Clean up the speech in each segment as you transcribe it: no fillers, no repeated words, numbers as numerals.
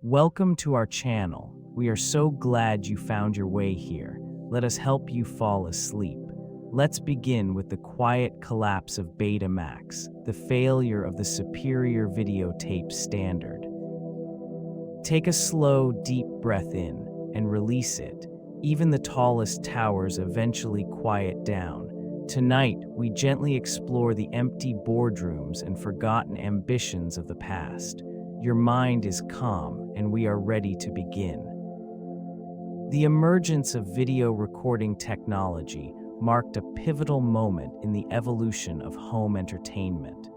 Welcome to our channel. We are so glad you found your way here. Let us help you fall asleep. Let's begin with the quiet collapse of Betamax, the failure of the superior videotape standard. Take a slow, deep breath in and release it. Even the tallest towers eventually quiet down. Tonight, we gently explore the empty boardrooms and forgotten ambitions of the past. Your mind is calm, and we are ready to begin. The emergence of video recording technology marked a pivotal moment in the evolution of home entertainment.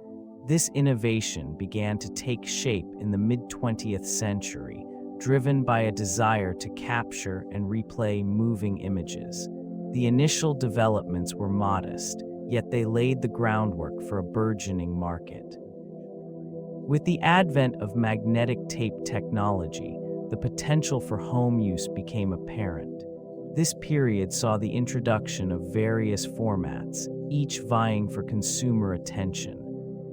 This innovation began to take shape in the mid-20th century, driven by a desire to capture and replay moving images. The initial developments were modest, yet they laid the groundwork for a burgeoning market. With the advent of magnetic tape technology, the potential for home use became apparent. This period saw the introduction of various formats, each vying for consumer attention.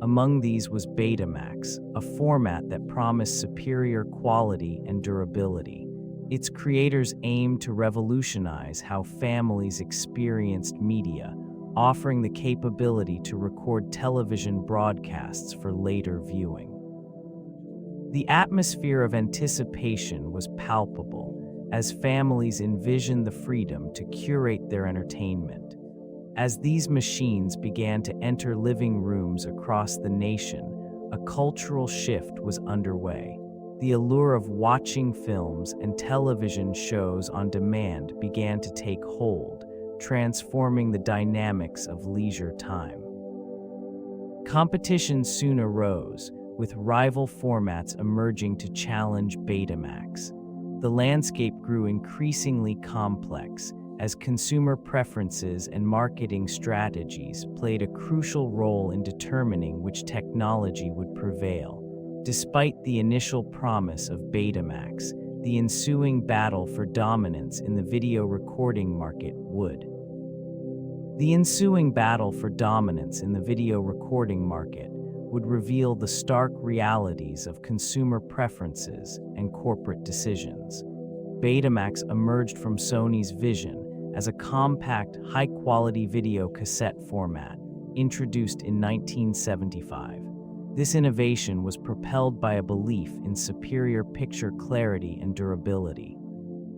Among these was Betamax, a format that promised superior quality and durability. Its creators aimed to revolutionize how families experienced media, offering the capability to record television broadcasts for later viewing. The atmosphere of anticipation was palpable as families envisioned the freedom to curate their entertainment. As these machines began to enter living rooms across the nation, a cultural shift was underway. The allure of watching films and television shows on demand began to take hold, transforming the dynamics of leisure time. Competition soon arose, with rival formats emerging to challenge Betamax. The landscape grew increasingly complex as consumer preferences and marketing strategies played a crucial role in determining which technology would prevail. Despite the initial promise of Betamax, the ensuing battle for dominance in the video recording market would. The ensuing battle for dominance in the video recording market would reveal the stark realities of consumer preferences and corporate decisions. Betamax emerged from Sony's vision as a compact, high-quality video cassette format introduced in 1975. This innovation was propelled by a belief in superior picture clarity and durability.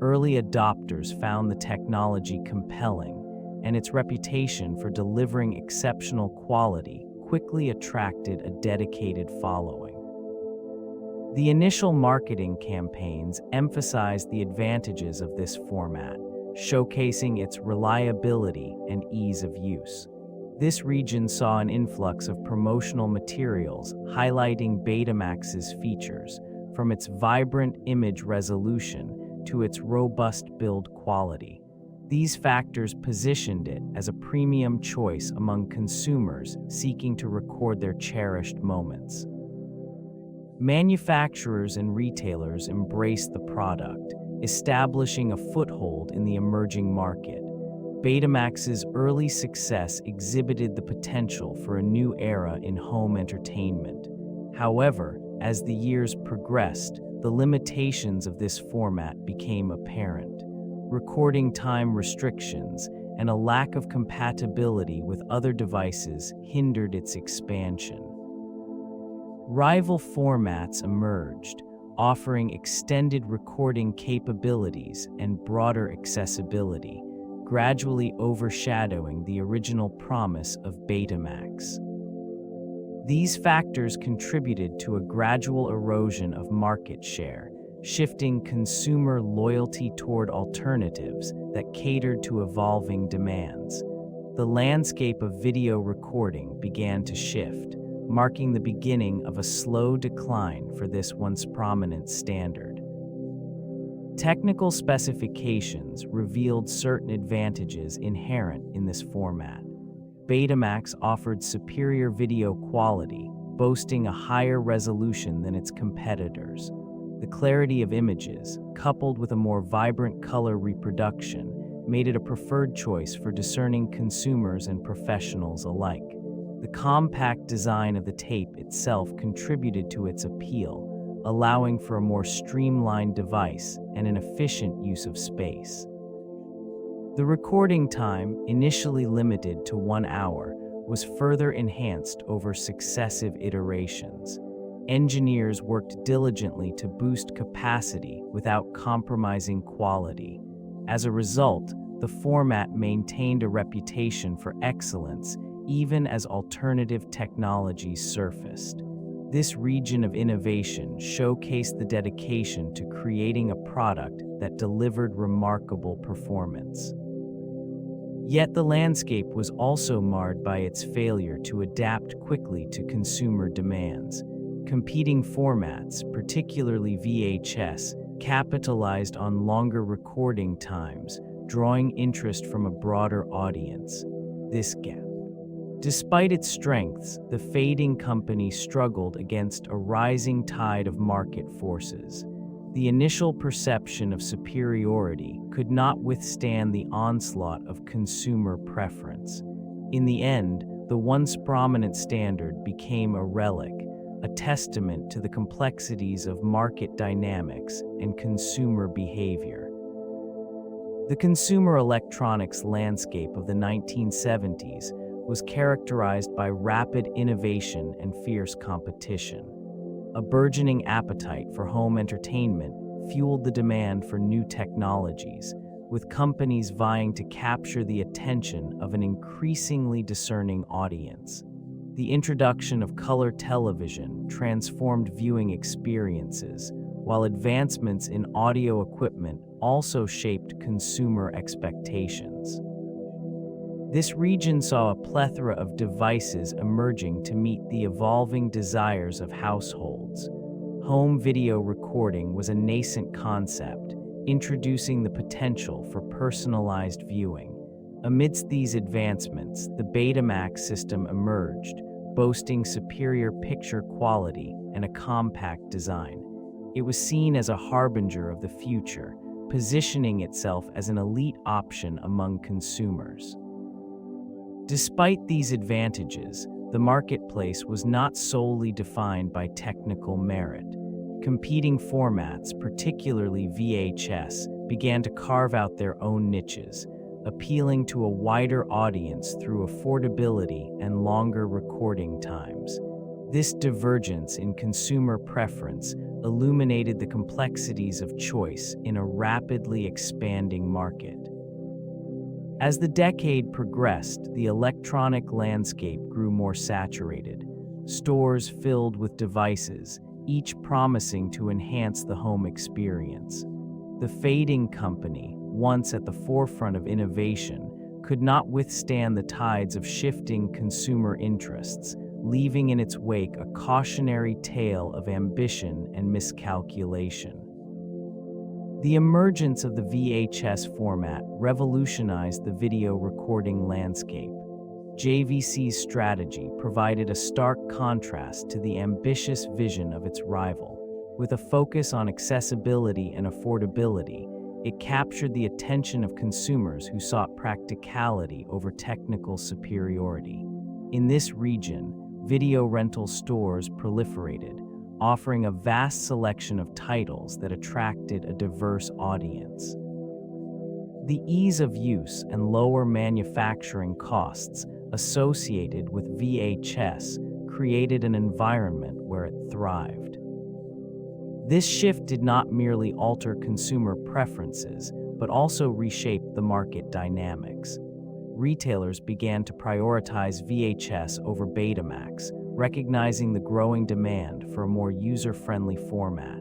Early adopters found the technology compelling, and its reputation for delivering exceptional quality quickly attracted a dedicated following. The initial marketing campaigns emphasized the advantages of this format, showcasing its reliability and ease of use. This region saw an influx of promotional materials highlighting Betamax's features, from its vibrant image resolution to its robust build quality. These factors positioned it as a premium choice among consumers seeking to record their cherished moments. Manufacturers and retailers embraced the product, establishing a foothold in the emerging market. Betamax's early success exhibited the potential for a new era in home entertainment. However, as the years progressed, the limitations of this format became apparent. Recording time restrictions and a lack of compatibility with other devices hindered its expansion. Rival formats emerged, offering extended recording capabilities and broader accessibility, gradually overshadowing the original promise of Betamax. These factors contributed to a gradual erosion of market share, shifting consumer loyalty toward alternatives that catered to evolving demands. The landscape of video recording began to shift, marking the beginning of a slow decline for this once prominent standard. Technical specifications revealed certain advantages inherent in this format. Betamax offered superior video quality, boasting a higher resolution than its competitors. The clarity of images, coupled with a more vibrant color reproduction, made it a preferred choice for discerning consumers and professionals alike. The compact design of the tape itself contributed to its appeal, allowing for a more streamlined device and an efficient use of space. The recording time, initially limited to 1 hour, was further enhanced over successive iterations. Engineers worked diligently to boost capacity without compromising quality. As a result, the format maintained a reputation for excellence even as alternative technologies surfaced. This region of innovation showcased the dedication to creating a product that delivered remarkable performance. Yet the landscape was also marred by its failure to adapt quickly to consumer demands. Competing formats, particularly VHS, capitalized on longer recording times, drawing interest from a broader audience. This gap. Despite its strengths, the fading company struggled against a rising tide of market forces. The initial perception of superiority could not withstand the onslaught of consumer preference. In the end, the once prominent standard became a relic, a testament to the complexities of market dynamics and consumer behavior. The consumer electronics landscape of the 1970s was characterized by rapid innovation and fierce competition. A burgeoning appetite for home entertainment fueled the demand for new technologies, with companies vying to capture the attention of an increasingly discerning audience. The introduction of color television transformed viewing experiences, while advancements in audio equipment also shaped consumer expectations. This region saw a plethora of devices emerging to meet the evolving desires of households. Home video recording was a nascent concept, introducing the potential for personalized viewing. Amidst these advancements, the Betamax system emerged, boasting superior picture quality and a compact design. It was seen as a harbinger of the future, positioning itself as an elite option among consumers. Despite these advantages, the marketplace was not solely defined by technical merit. Competing formats, particularly VHS, began to carve out their own niches, appealing to a wider audience through affordability and longer recording times. This divergence in consumer preference illuminated the complexities of choice in a rapidly expanding market. As the decade progressed, the electronic landscape grew more saturated. Stores filled with devices, each promising to enhance the home experience. The fading company, once at the forefront of innovation, could not withstand the tides of shifting consumer interests, leaving in its wake a cautionary tale of ambition and miscalculation. The emergence of the VHS format revolutionized the video recording landscape. JVC's strategy provided a stark contrast to the ambitious vision of its rival. With a focus on accessibility and affordability, it captured the attention of consumers who sought practicality over technical superiority. In this region, video rental stores proliferated, offering a vast selection of titles that attracted a diverse audience. The ease of use and lower manufacturing costs associated with VHS created an environment where it thrived. This shift did not merely alter consumer preferences, but also reshaped the market dynamics. Retailers began to prioritize VHS over Betamax, recognizing the growing demand for a more user-friendly format.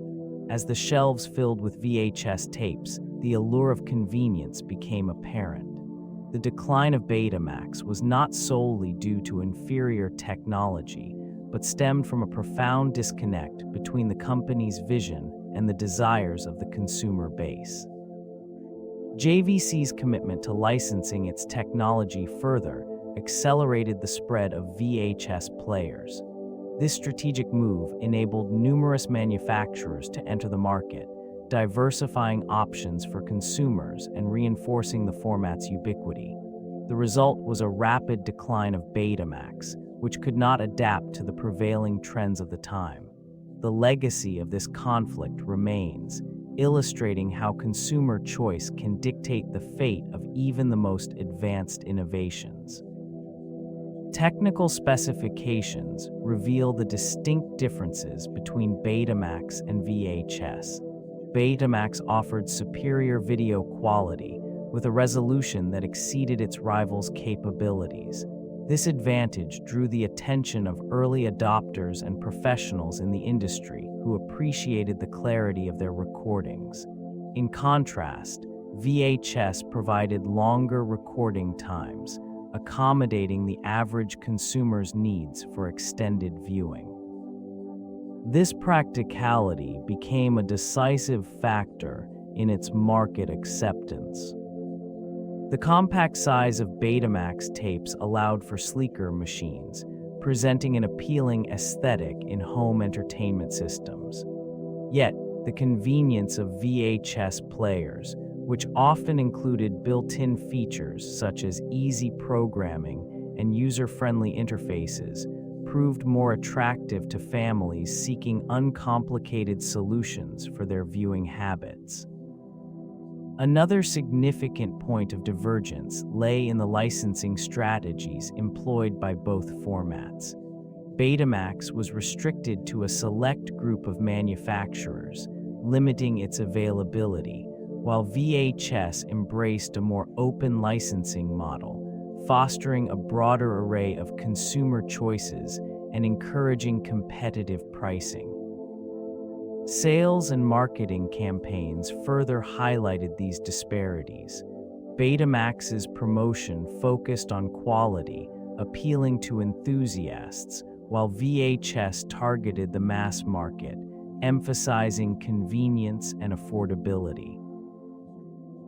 As the shelves filled with VHS tapes, the allure of convenience became apparent. The decline of Betamax was not solely due to inferior technology, but stemmed from a profound disconnect between the company's vision and the desires of the consumer base. JVC's commitment to licensing its technology further accelerated the spread of VHS players. This strategic move enabled numerous manufacturers to enter the market, diversifying options for consumers and reinforcing the format's ubiquity. The result was a rapid decline of Betamax, which could not adapt to the prevailing trends of the time. the legacy of this conflict remains, illustrating how consumer choice can dictate the fate of even the most advanced innovations. Technical specifications reveal the distinct differences between Betamax and VHS. Betamax offered superior video quality with a resolution that exceeded its rivals' capabilities. This advantage drew the attention of early adopters and professionals in the industry who appreciated the clarity of their recordings. In contrast, VHS provided longer recording times, accommodating the average consumer's needs for extended viewing. This practicality became a decisive factor in its market acceptance. The compact size of Betamax tapes allowed for sleeker machines, presenting an appealing aesthetic in home entertainment systems. Yet, the convenience of VHS players, which often included built-in features such as easy programming and user-friendly interfaces, proved more attractive to families seeking uncomplicated solutions for their viewing habits. Another significant point of divergence lay in the licensing strategies employed by both formats. Betamax was restricted to a select group of manufacturers, limiting its availability, while VHS embraced a more open licensing model, fostering a broader array of consumer choices and encouraging competitive pricing. Sales and marketing campaigns further highlighted these disparities. Betamax's promotion focused on quality, appealing to enthusiasts, while VHS targeted the mass market, emphasizing convenience and affordability.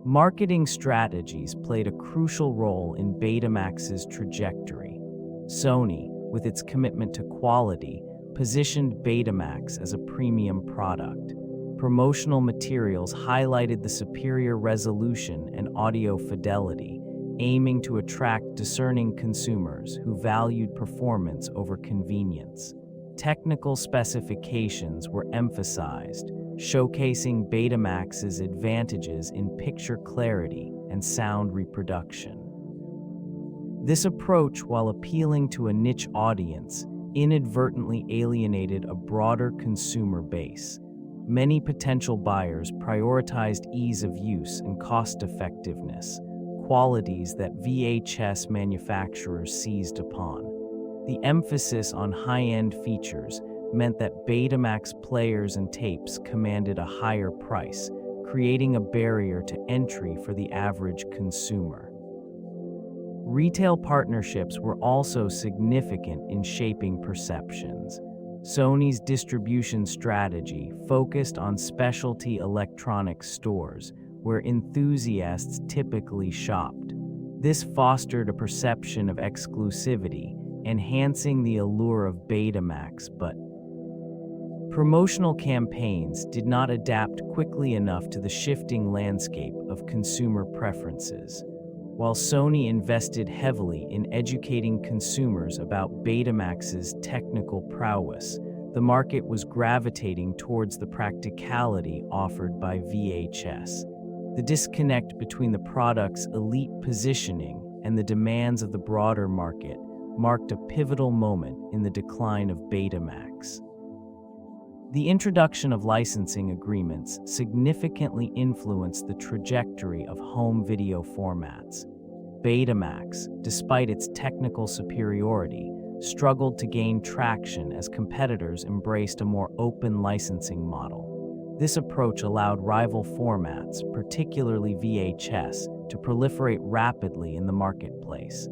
Marketing strategies played a crucial role in Betamax's trajectory. Sony, with its commitment to quality, positioned Betamax as a premium product. Promotional materials highlighted the superior resolution and audio fidelity, aiming to attract discerning consumers who valued performance over convenience. Technical specifications were emphasized, showcasing Betamax's advantages in picture clarity and sound reproduction. This approach, while appealing to a niche audience, inadvertently alienated a broader consumer base. Many potential buyers prioritized ease of use and cost-effectiveness, qualities that VHS manufacturers seized upon. The emphasis on high-end features meant that Betamax players and tapes commanded a higher price, creating a barrier to entry for the average consumer. Retail partnerships were also significant in shaping perceptions. Sony's distribution strategy focused on specialty electronics stores, where enthusiasts typically shopped. This fostered a perception of exclusivity, enhancing the allure of Betamax, but promotional campaigns did not adapt quickly enough to the shifting landscape of consumer preferences. While Sony invested heavily in educating consumers about Betamax's technical prowess, the market was gravitating towards the practicality offered by VHS. The disconnect between the product's elite positioning and the demands of the broader market marked a pivotal moment in the decline of Betamax. The introduction of licensing agreements significantly influenced the trajectory of home video formats. Betamax, despite its technical superiority, struggled to gain traction as competitors embraced a more open licensing model. This approach allowed rival formats, particularly VHS, to proliferate rapidly in the marketplace.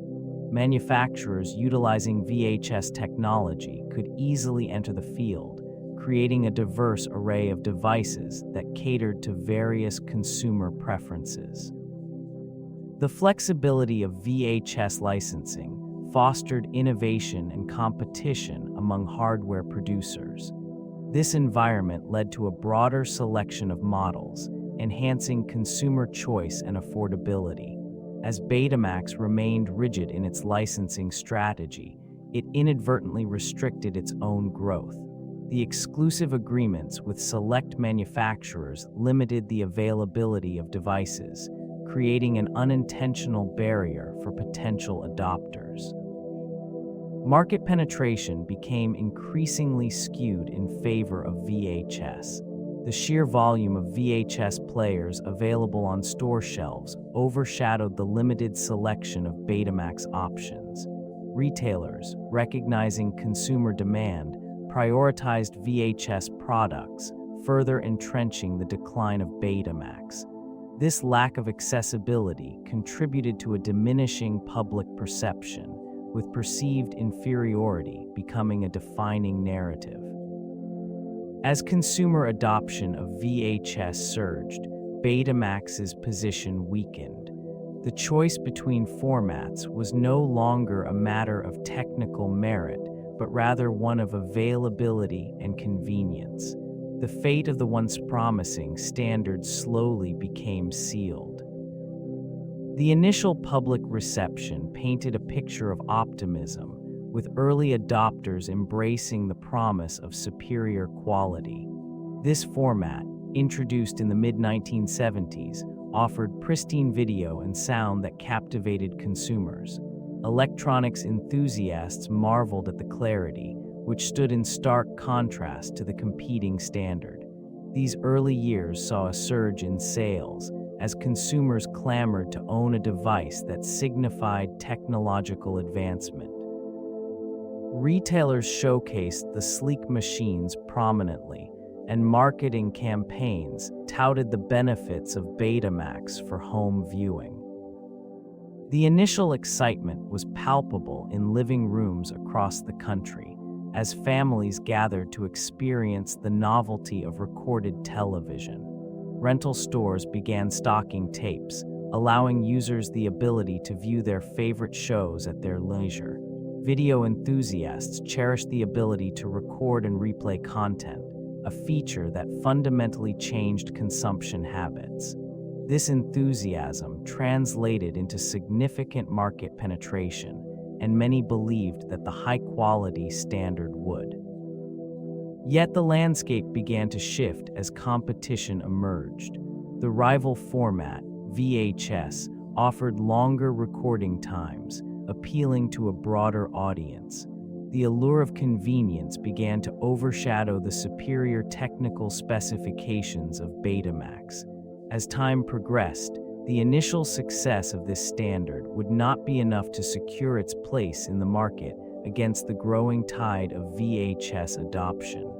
Manufacturers utilizing VHS technology could easily enter the field, creating a diverse array of devices that catered to various consumer preferences. The flexibility of VHS licensing fostered innovation and competition among hardware producers. This environment led to a broader selection of models, enhancing consumer choice and affordability. As Betamax remained rigid in its licensing strategy, it inadvertently restricted its own growth. The exclusive agreements with select manufacturers limited the availability of devices, creating an unintentional barrier for potential adopters. Market penetration became increasingly skewed in favor of VHS. The sheer volume of VHS players available on store shelves overshadowed the limited selection of Betamax options. Retailers, recognizing consumer demand, prioritized VHS products, further entrenching the decline of Betamax. This lack of accessibility contributed to a diminishing public perception, with perceived inferiority becoming a defining narrative. As consumer adoption of VHS surged, Betamax's position weakened. The choice between formats was no longer a matter of technical merit, but rather one of availability and convenience. The fate of the once promising standard slowly became sealed. The initial public reception painted a picture of optimism, with early adopters embracing the promise of superior quality. This format, introduced in the mid-1970s, offered pristine video and sound that captivated consumers. Electronics enthusiasts marveled at the clarity, which stood in stark contrast to the competing standard. These early years saw a surge in sales, as consumers clamored to own a device that signified technological advancement. Retailers showcased the sleek machines prominently, and marketing campaigns touted the benefits of Betamax for home viewing. The initial excitement was palpable in living rooms across the country, as families gathered to experience the novelty of recorded television. Rental stores began stocking tapes, allowing users the ability to view their favorite shows at their leisure. Video enthusiasts cherished the ability to record and replay content, a feature that fundamentally changed consumption habits. This enthusiasm translated into significant market penetration, and many believed that the high-quality standard would. Yet the landscape began to shift as competition emerged. The rival format, VHS, offered longer recording times, appealing to a broader audience. The allure of convenience began to overshadow the superior technical specifications of Betamax. As time progressed, the initial success of this standard would not be enough to secure its place in the market against the growing tide of VHS adoption.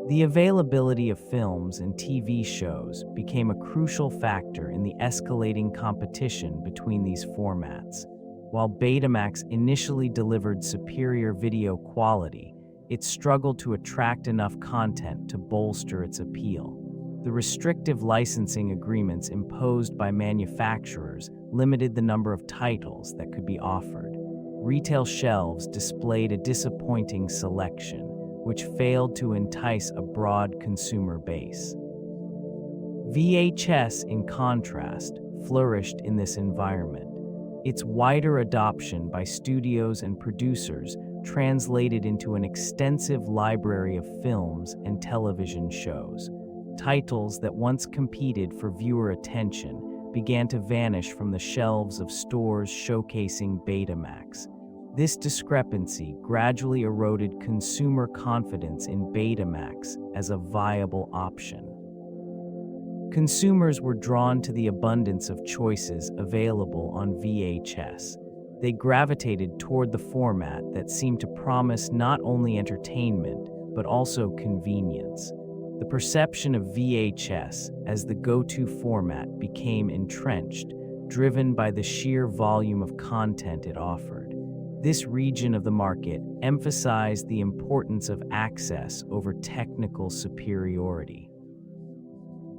The availability of films and TV shows became a crucial factor in the escalating competition between these formats. While Betamax initially delivered superior video quality, it struggled to attract enough content to bolster its appeal. The restrictive licensing agreements imposed by manufacturers limited the number of titles that could be offered. Retail shelves displayed a disappointing selection, which failed to entice a broad consumer base. VHS, in contrast, flourished in this environment. Its wider adoption by studios and producers translated into an extensive library of films and television shows. Titles that once competed for viewer attention began to vanish from the shelves of stores showcasing Betamax. This discrepancy gradually eroded consumer confidence in Betamax as a viable option. Consumers were drawn to the abundance of choices available on VHS. They gravitated toward the format that seemed to promise not only entertainment, but also convenience. The perception of VHS as the go-to format became entrenched, driven by the sheer volume of content it offered. This region of the market emphasized the importance of access over technical superiority.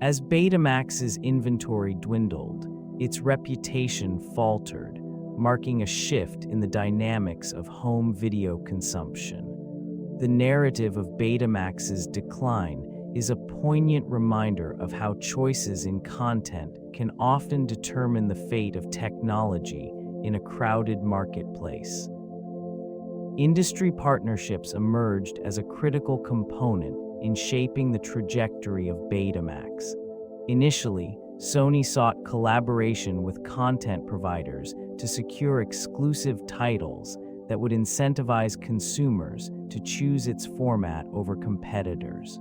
As Betamax's inventory dwindled, its reputation faltered, marking a shift in the dynamics of home video consumption. The narrative of Betamax's decline is a poignant reminder of how choices in content can often determine the fate of technology in a crowded marketplace. Industry partnerships emerged as a critical component in shaping the trajectory of Betamax. Initially, Sony sought collaboration with content providers to secure exclusive titles that would incentivize consumers to choose its format over competitors.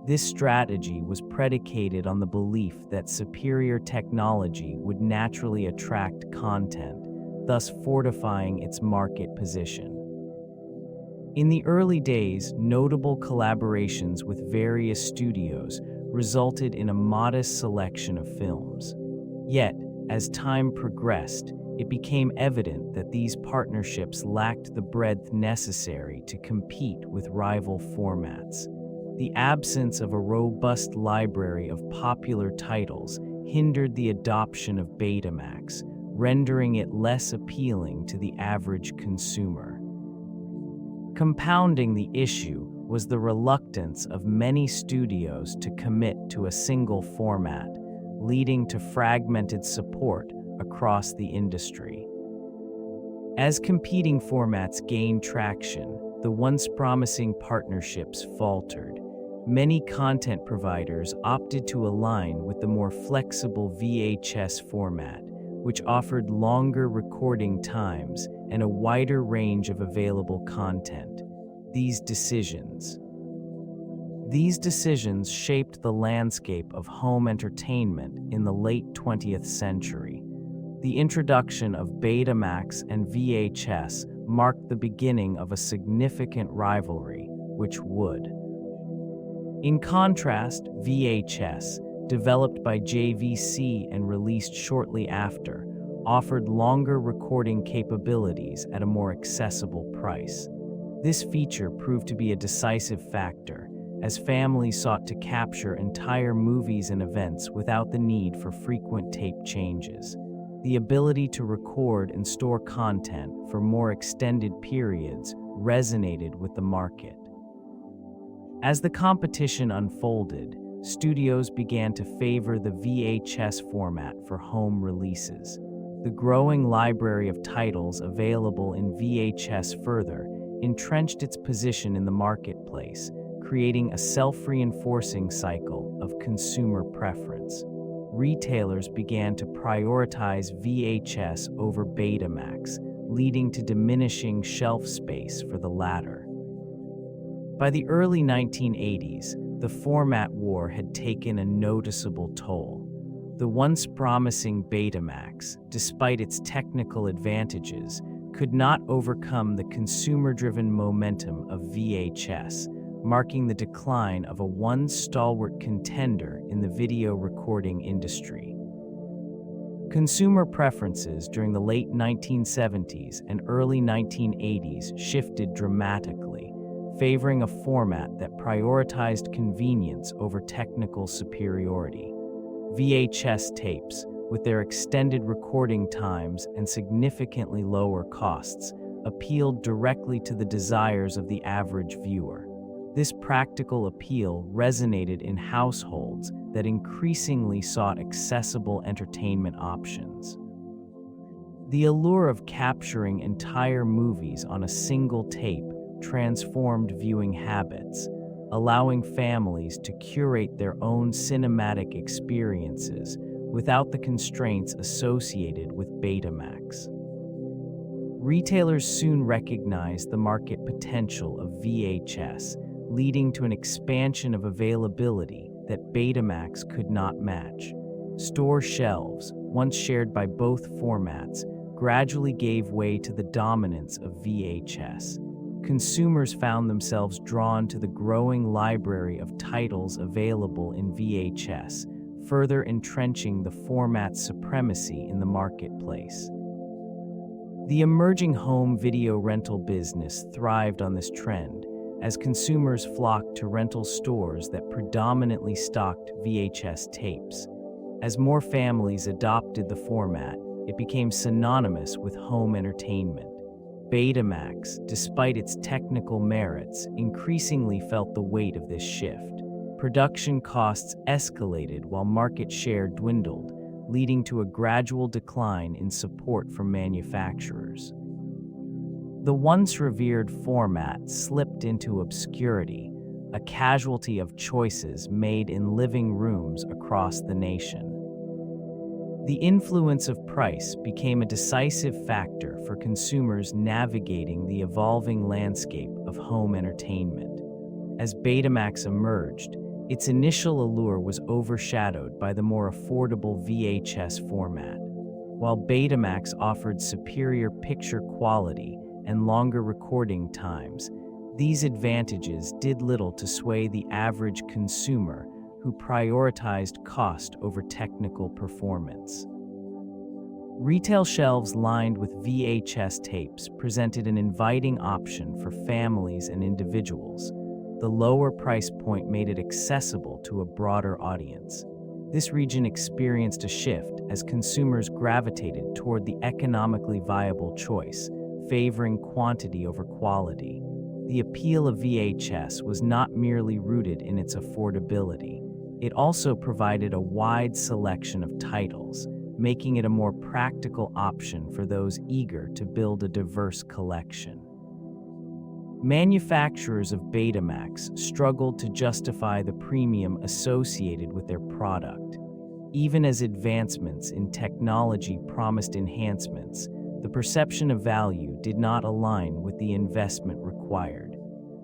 This strategy was predicated on the belief that superior technology would naturally attract content, thus fortifying its market position. In the early days, notable collaborations with various studios resulted in a modest selection of films. Yet, as time progressed, it became evident that these partnerships lacked the breadth necessary to compete with rival formats. The absence of a robust library of popular titles hindered the adoption of Betamax, rendering it less appealing to the average consumer. Compounding the issue was the reluctance of many studios to commit to a single format, leading to fragmented support across the industry. As competing formats gained traction, the once promising partnerships faltered. Many content providers opted to align with the more flexible VHS format, which offered longer recording times and a wider range of available content. These decisions shaped the landscape of home entertainment in the late 20th century. The introduction of Betamax and VHS marked the beginning of a significant rivalry, which would. In contrast, VHS, developed by JVC and released shortly after, offered longer recording capabilities at a more accessible price. This feature proved to be a decisive factor, as families sought to capture entire movies and events without the need for frequent tape changes. The ability to record and store content for more extended periods resonated with the market. As the competition unfolded, studios began to favor the VHS format for home releases. The growing library of titles available in VHS further entrenched its position in the marketplace, creating a self-reinforcing cycle of consumer preference. Retailers began to prioritize VHS over Betamax, leading to diminishing shelf space for the latter. By the early 1980s, the format war had taken a noticeable toll. The once promising Betamax, despite its technical advantages, could not overcome the consumer-driven momentum of VHS, marking the decline of a once stalwart contender in the video recording industry. Consumer preferences during the late 1970s and early 1980s shifted dramatically, favoring a format that prioritized convenience over technical superiority. VHS tapes, with their extended recording times and significantly lower costs, appealed directly to the desires of the average viewer. This practical appeal resonated in households that increasingly sought accessible entertainment options. The allure of capturing entire movies on a single tape transformed viewing habits, allowing families to curate their own cinematic experiences without the constraints associated with Betamax. Retailers soon recognized the market potential of VHS, leading to an expansion of availability that Betamax could not match. Store shelves, once shared by both formats, gradually gave way to the dominance of VHS. Consumers found themselves drawn to the growing library of titles available in VHS, further entrenching the format's supremacy in the marketplace. The emerging home video rental business thrived on this trend, as consumers flocked to rental stores that predominantly stocked VHS tapes. As more families adopted the format, it became synonymous with home entertainment. Betamax, despite its technical merits, increasingly felt the weight of this shift. Production costs escalated while market share dwindled, leading to a gradual decline in support from manufacturers. The once revered format slipped into obscurity, a casualty of choices made in living rooms across the nation. The influence of price became a decisive factor for consumers navigating the evolving landscape of home entertainment. As Betamax emerged, its initial allure was overshadowed by the more affordable VHS format. While Betamax offered superior picture quality and longer recording times, these advantages did little to sway the average consumer who prioritized cost over technical performance. Retail shelves lined with VHS tapes presented an inviting option for families and individuals. The lower price point made it accessible to a broader audience. This region experienced a shift as consumers gravitated toward the economically viable choice, favoring quantity over quality. The appeal of VHS was not merely rooted in its affordability. It also provided a wide selection of titles, making it a more practical option for those eager to build a diverse collection. Manufacturers of Betamax struggled to justify the premium associated with their product. Even as advancements in technology promised enhancements, the perception of value did not align with the investment required.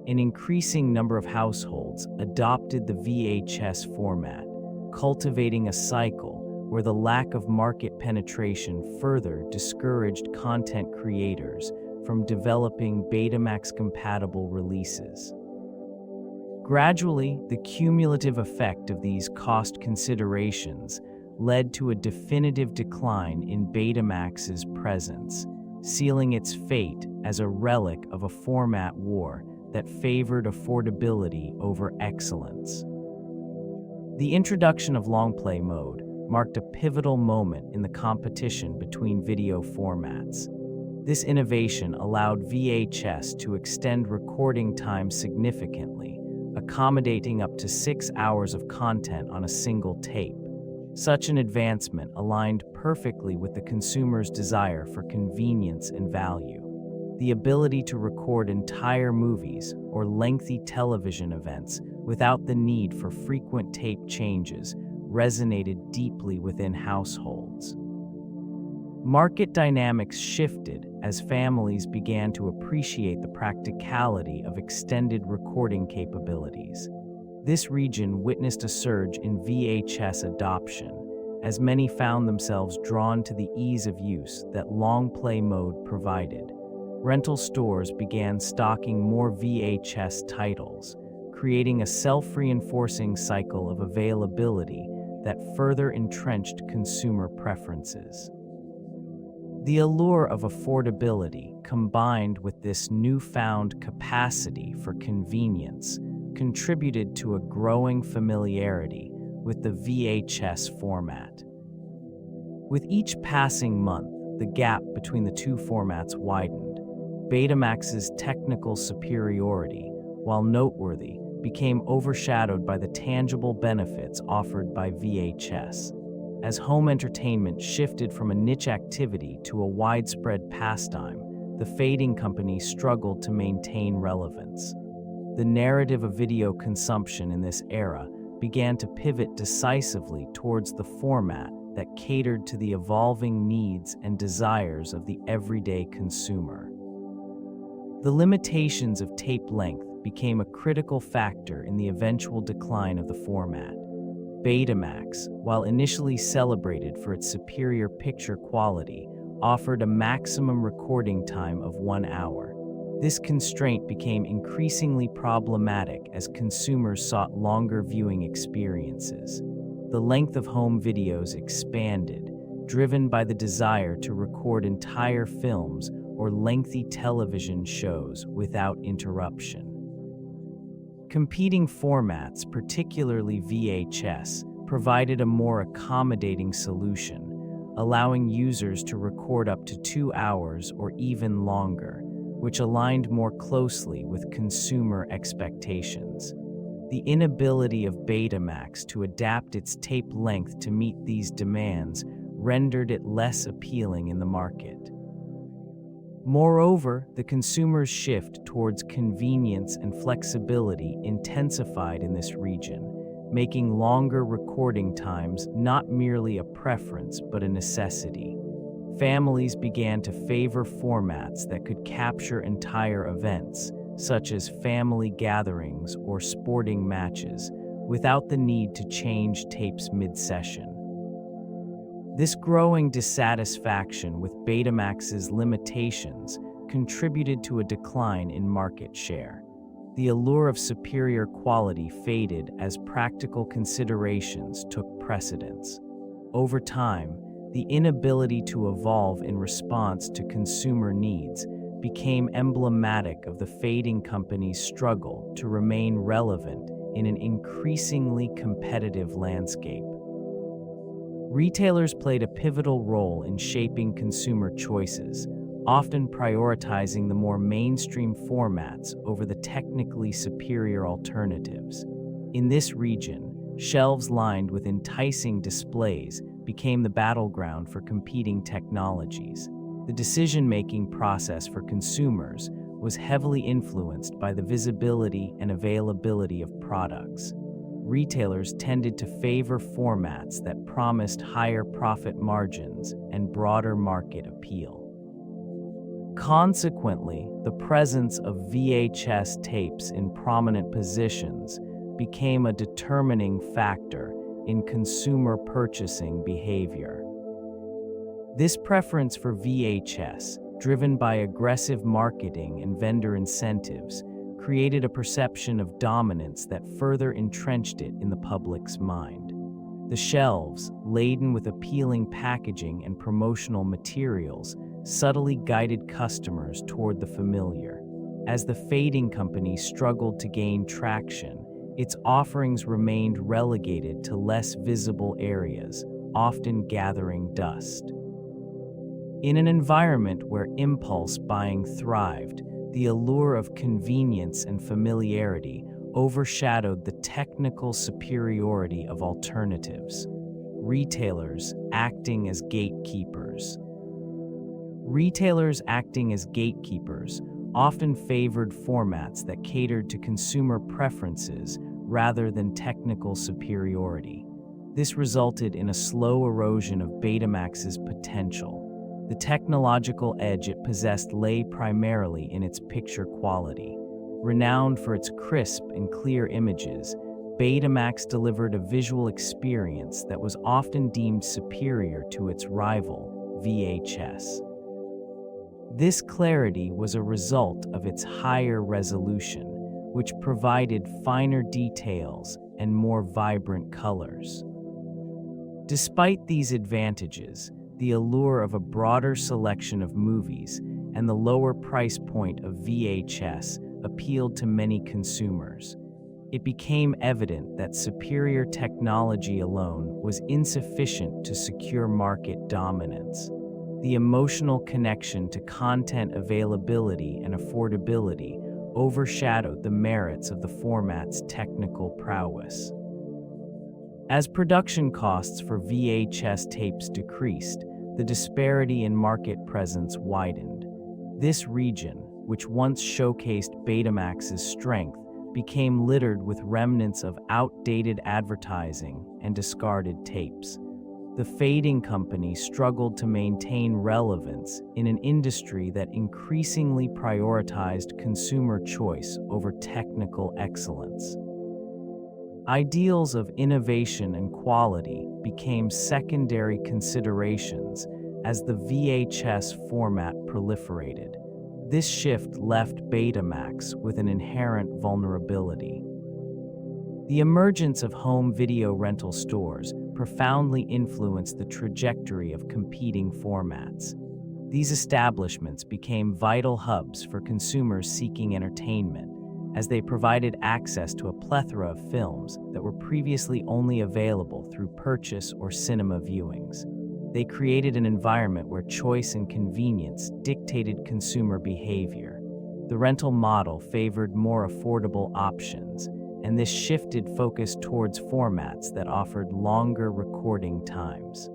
An increasing number of households adopted the VHS format, cultivating a cycle where the lack of market penetration further discouraged content creators from developing Betamax-compatible releases. Gradually, the cumulative effect of these cost considerations led to a definitive decline in Betamax's presence, sealing its fate as a relic of a format war that favored affordability over excellence. The introduction of long play mode marked a pivotal moment in the competition between video formats. This innovation allowed VHS to extend recording time significantly, accommodating up to 6 hours of content on a single tape. Such an advancement aligned perfectly with the consumer's desire for convenience and value. The ability to record entire movies or lengthy television events without the need for frequent tape changes resonated deeply within households. Market dynamics shifted as families began to appreciate the practicality of extended recording capabilities. This region witnessed a surge in VHS adoption, as many found themselves drawn to the ease of use that long play mode provided. Rental stores began stocking more VHS titles, creating a self-reinforcing cycle of availability that further entrenched consumer preferences. The allure of affordability, combined with this newfound capacity for convenience, contributed to a growing familiarity with the VHS format. With each passing month, the gap between the two formats widened. Betamax's technical superiority, while noteworthy, became overshadowed by the tangible benefits offered by VHS. As home entertainment shifted from a niche activity to a widespread pastime, the fading company struggled to maintain relevance. The narrative of video consumption in this era began to pivot decisively towards the format that catered to the evolving needs and desires of the everyday consumer. The limitations of tape length became a critical factor in the eventual decline of the format. Betamax, while initially celebrated for its superior picture quality, offered a maximum recording time of 1 hour. This constraint became increasingly problematic as consumers sought longer viewing experiences. The length of home videos expanded, driven by the desire to record entire films or lengthy television shows without interruption. Competing formats, particularly VHS, provided a more accommodating solution, allowing users to record up to 2 hours or even longer, which aligned more closely with consumer expectations. The inability of Betamax to adapt its tape length to meet these demands rendered it less appealing in the market. Moreover, the consumer's shift towards convenience and flexibility intensified in this region, making longer recording times not merely a preference but a necessity. Families began to favor formats that could capture entire events, such as family gatherings or sporting matches, without the need to change tapes mid-session. This growing dissatisfaction with Betamax's limitations contributed to a decline in market share. The allure of superior quality faded as practical considerations took precedence. Over time, the inability to evolve in response to consumer needs became emblematic of the fading company's struggle to remain relevant in an increasingly competitive landscape. Retailers played a pivotal role in shaping consumer choices, often prioritizing the more mainstream formats over the technically superior alternatives. In this region, shelves lined with enticing displays became the battleground for competing technologies. The decision-making process for consumers was heavily influenced by the visibility and availability of products. Retailers tended to favor formats that promised higher profit margins and broader market appeal. Consequently, the presence of VHS tapes in prominent positions became a determining factor in consumer purchasing behavior. This preference for VHS, driven by aggressive marketing and vendor incentives, created a perception of dominance that further entrenched it in the public's mind. The shelves, laden with appealing packaging and promotional materials, subtly guided customers toward the familiar. As the fading company struggled to gain traction, its offerings remained relegated to less visible areas, often gathering dust. In an environment where impulse buying thrived, the allure of convenience and familiarity overshadowed the technical superiority of alternatives. Retailers acting as gatekeepers often favored formats that catered to consumer preferences rather than technical superiority. This resulted in a slow erosion of Betamax's potential. The technological edge it possessed lay primarily in its picture quality. Renowned for its crisp and clear images, Betamax delivered a visual experience that was often deemed superior to its rival, VHS. This clarity was a result of its higher resolution, which provided finer details and more vibrant colors. Despite these advantages, the allure of a broader selection of movies and the lower price point of VHS appealed to many consumers. It became evident that superior technology alone was insufficient to secure market dominance. The emotional connection to content availability and affordability overshadowed the merits of the format's technical prowess. As production costs for VHS tapes decreased, the disparity in market presence widened. This region, which once showcased Betamax's strength, became littered with remnants of outdated advertising and discarded tapes. The fading company struggled to maintain relevance in an industry that increasingly prioritized consumer choice over technical excellence. Ideals of innovation and quality became secondary considerations as the VHS format proliferated. This shift left Betamax with an inherent vulnerability. The emergence of home video rental stores profoundly influenced the trajectory of competing formats. These establishments became vital hubs for consumers seeking entertainment, as they provided access to a plethora of films that were previously only available through purchase or cinema viewings. They created an environment where choice and convenience dictated consumer behavior. The rental model favored more affordable options, and this shifted focus towards formats that offered longer recording times.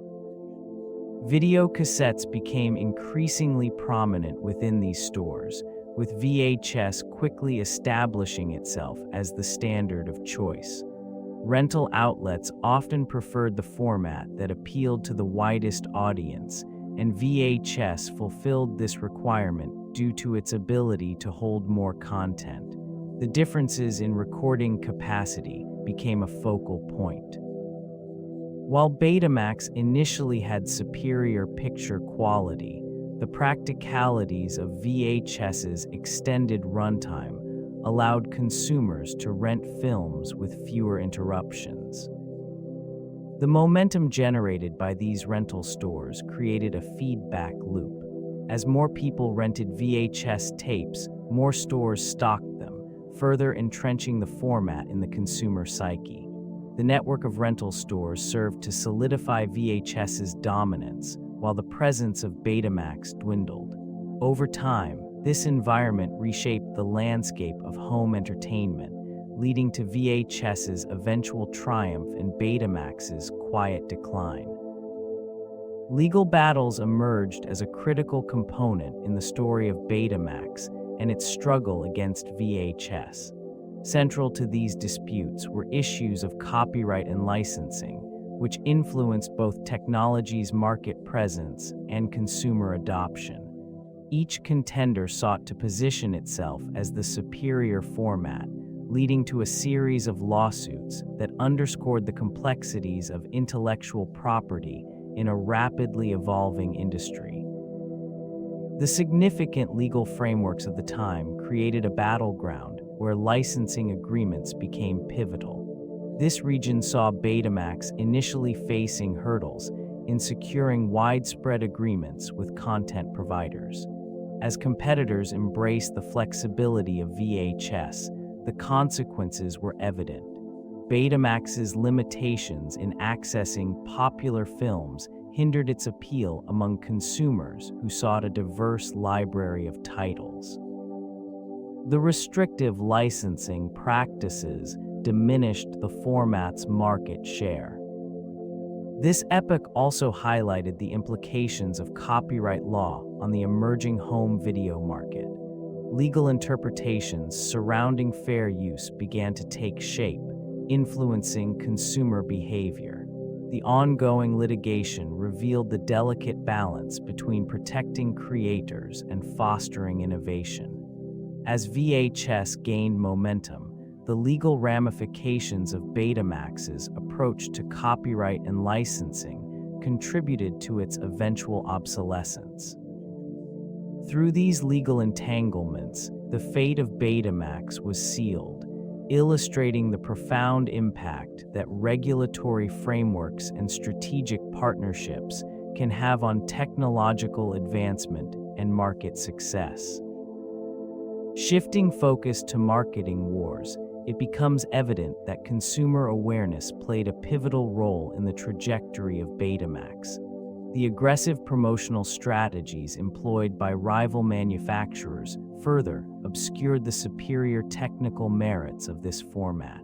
Video cassettes became increasingly prominent within these stores, with VHS quickly establishing itself as the standard of choice. Rental outlets often preferred the format that appealed to the widest audience, and VHS fulfilled this requirement due to its ability to hold more content. The differences in recording capacity became a focal point. While Betamax initially had superior picture quality, the practicalities of VHS's extended runtime allowed consumers to rent films with fewer interruptions. The momentum generated by these rental stores created a feedback loop. As more people rented VHS tapes, more stores stocked them, further entrenching the format in the consumer psyche. The network of rental stores served to solidify VHS's dominance, while the presence of Betamax dwindled. Over time, this environment reshaped the landscape of home entertainment, leading to VHS's eventual triumph and Betamax's quiet decline. Legal battles emerged as a critical component in the story of Betamax and its struggle against VHS. Central to these disputes were issues of copyright and licensing, which influenced both technology's market presence and consumer adoption. Each contender sought to position itself as the superior format, leading to a series of lawsuits that underscored the complexities of intellectual property in a rapidly evolving industry. The significant legal frameworks of the time created a battleground where licensing agreements became pivotal. This region saw Betamax initially facing hurdles in securing widespread agreements with content providers. As competitors embraced the flexibility of VHS, the consequences were evident. Betamax's limitations in accessing popular films hindered its appeal among consumers who sought a diverse library of titles. The restrictive licensing practices diminished the format's market share. This epoch also highlighted the implications of copyright law on the emerging home video market. Legal interpretations surrounding fair use began to take shape, influencing consumer behavior. The ongoing litigation revealed the delicate balance between protecting creators and fostering innovation. As VHS gained momentum, the legal ramifications of Betamax's approach to copyright and licensing contributed to its eventual obsolescence. Through these legal entanglements, the fate of Betamax was sealed, illustrating the profound impact that regulatory frameworks and strategic partnerships can have on technological advancement and market success. Shifting focus to marketing wars, it becomes evident that consumer awareness played a pivotal role in the trajectory of Betamax. The aggressive promotional strategies employed by rival manufacturers further obscured the superior technical merits of this format.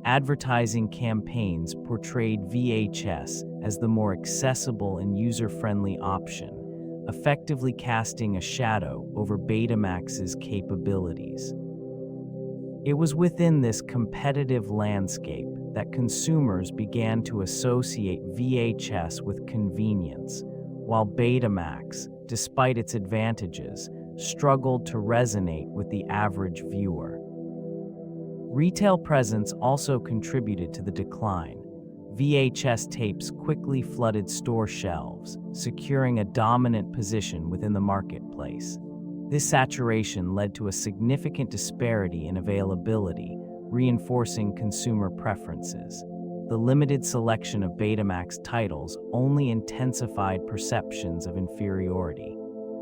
Advertising campaigns portrayed VHS as the more accessible and user-friendly option, effectively casting a shadow over Betamax's capabilities. It was within this competitive landscape that consumers began to associate VHS with convenience, while Betamax, despite its advantages, struggled to resonate with the average viewer. Retail presence also contributed to the decline. VHS tapes quickly flooded store shelves, securing a dominant position within the marketplace. This saturation led to a significant disparity in availability, reinforcing consumer preferences. The limited selection of Betamax titles only intensified perceptions of inferiority.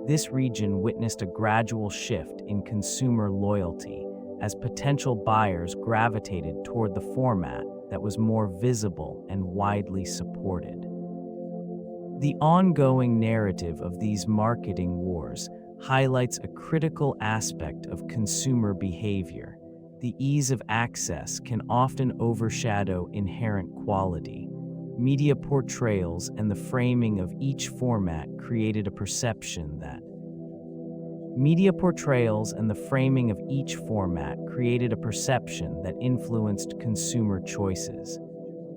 This region witnessed a gradual shift in consumer loyalty as potential buyers gravitated toward the format that was more visible and widely supported. The ongoing narrative of these marketing wars highlights a critical aspect of consumer behavior. The ease of access can often overshadow inherent quality. Media portrayals and the framing of each format created a perception that Media portrayals and the framing of each format created a perception that influenced consumer choices.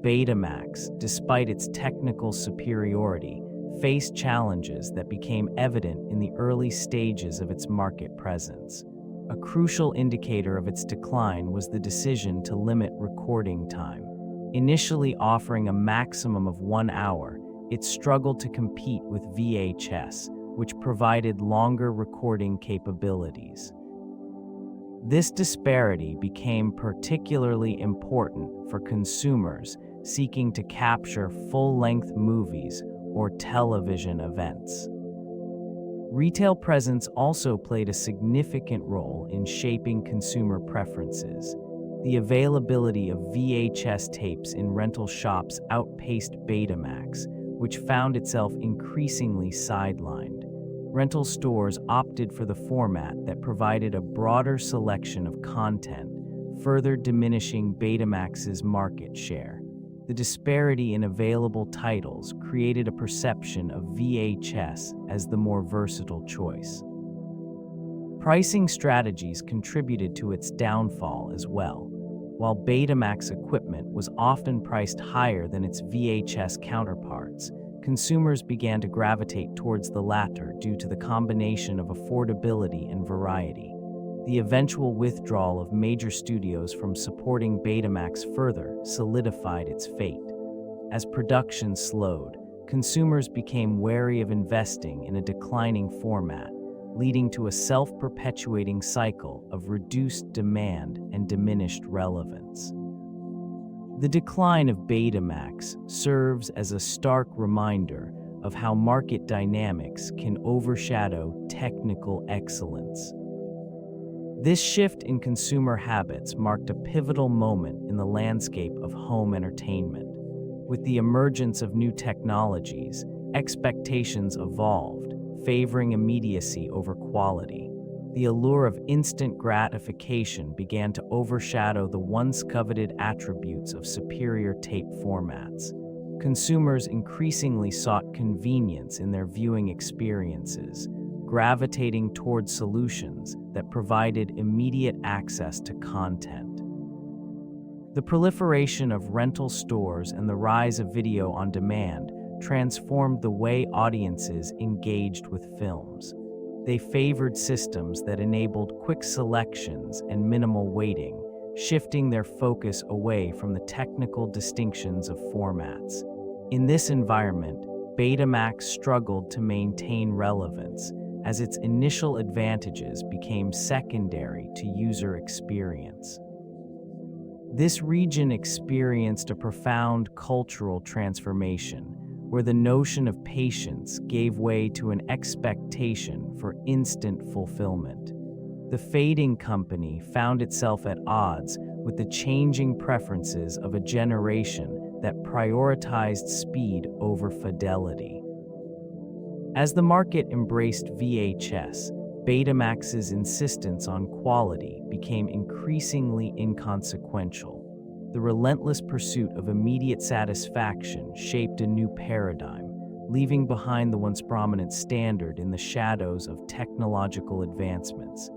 Betamax, despite its technical superiority, faced challenges that became evident in the early stages of its market presence. A crucial indicator of its decline was the decision to limit recording time. Initially offering a maximum of 1 hour, it struggled to compete with VHS, which provided longer recording capabilities. This disparity became particularly important for consumers seeking to capture full-length movies or television events. Retail presence also played a significant role in shaping consumer preferences. The availability of VHS tapes in rental shops outpaced Betamax, which found itself increasingly sidelined. Rental stores opted for the format that provided a broader selection of content, further diminishing Betamax's market share. The disparity in available titles created a perception of VHS as the more versatile choice. Pricing strategies contributed to its downfall as well. While Betamax equipment was often priced higher than its VHS counterparts, consumers began to gravitate towards the latter due to the combination of affordability and variety. The eventual withdrawal of major studios from supporting Betamax further solidified its fate. As production slowed, consumers became wary of investing in a declining format, leading to a self-perpetuating cycle of reduced demand and diminished relevance. The decline of Betamax serves as a stark reminder of how market dynamics can overshadow technical excellence. This shift in consumer habits marked a pivotal moment in the landscape of home entertainment. With the emergence of new technologies, expectations evolved, favoring immediacy over quality. The allure of instant gratification began to overshadow the once coveted attributes of superior tape formats. Consumers increasingly sought convenience in their viewing experiences, gravitating toward solutions that provided immediate access to content. The proliferation of rental stores and the rise of video on demand transformed the way audiences engaged with films. They favored systems that enabled quick selections and minimal waiting, shifting their focus away from the technical distinctions of formats. In this environment, Betamax struggled to maintain relevance, as its initial advantages became secondary to user experience. This region experienced a profound cultural transformation, where the notion of patience gave way to an expectation for instant fulfillment. The fading company found itself at odds with the changing preferences of a generation that prioritized speed over fidelity. As the market embraced VHS, Betamax's insistence on quality became increasingly inconsequential. The relentless pursuit of immediate satisfaction shaped a new paradigm, leaving behind the once prominent standard in the shadows of technological advancements.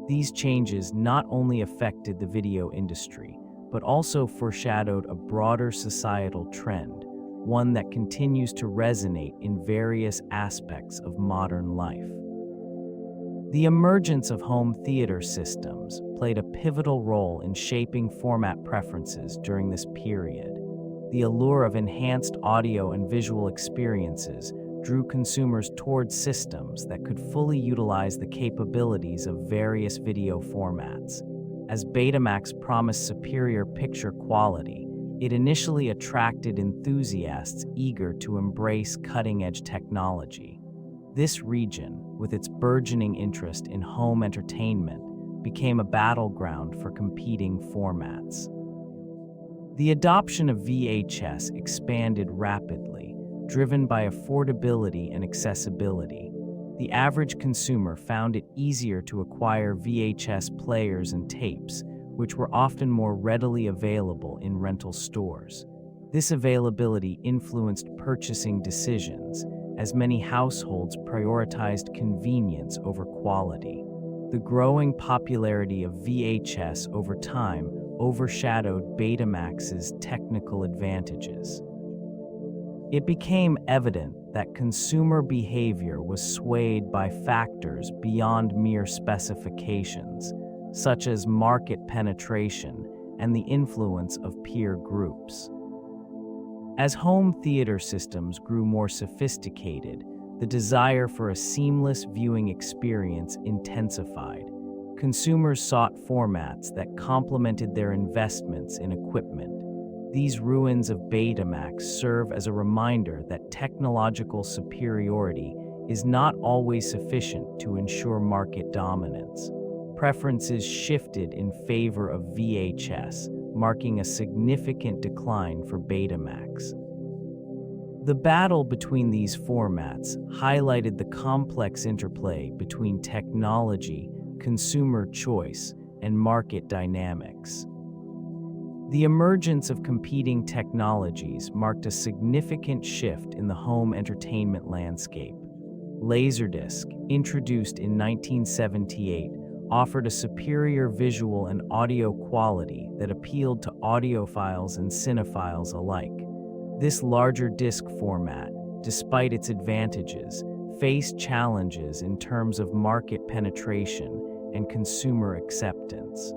These changes not only affected the video industry, but also foreshadowed a broader societal trend, one that continues to resonate in various aspects of modern life. The emergence of home theater systems played a pivotal role in shaping format preferences during this period. The allure of enhanced audio and visual experiences drew consumers towards systems that could fully utilize the capabilities of various video formats. As Betamax promised superior picture quality, it initially attracted enthusiasts eager to embrace cutting-edge technology. This region, with its burgeoning interest in home entertainment, became a battleground for competing formats. The adoption of VHS expanded rapidly, driven by affordability and accessibility. The average consumer found it easier to acquire VHS players and tapes, which were often more readily available in rental stores. This availability influenced purchasing decisions, as many households prioritized convenience over quality. The growing popularity of VHS over time overshadowed Betamax's technical advantages. It became evident that consumer behavior was swayed by factors beyond mere specifications, such as market penetration and the influence of peer groups. As home theater systems grew more sophisticated, the desire for a seamless viewing experience intensified. Consumers sought formats that complemented their investments in equipment. These ruins of Betamax serve as a reminder that technological superiority is not always sufficient to ensure market dominance. Preferences shifted in favor of VHS, marking a significant decline for Betamax. The battle between these formats highlighted the complex interplay between technology, consumer choice, and market dynamics. The emergence of competing technologies marked a significant shift in the home entertainment landscape. Laserdisc, introduced in 1978, offered a superior visual and audio quality that appealed to audiophiles and cinephiles alike. This larger disc format, despite its advantages, faced challenges in terms of market penetration and consumer acceptance.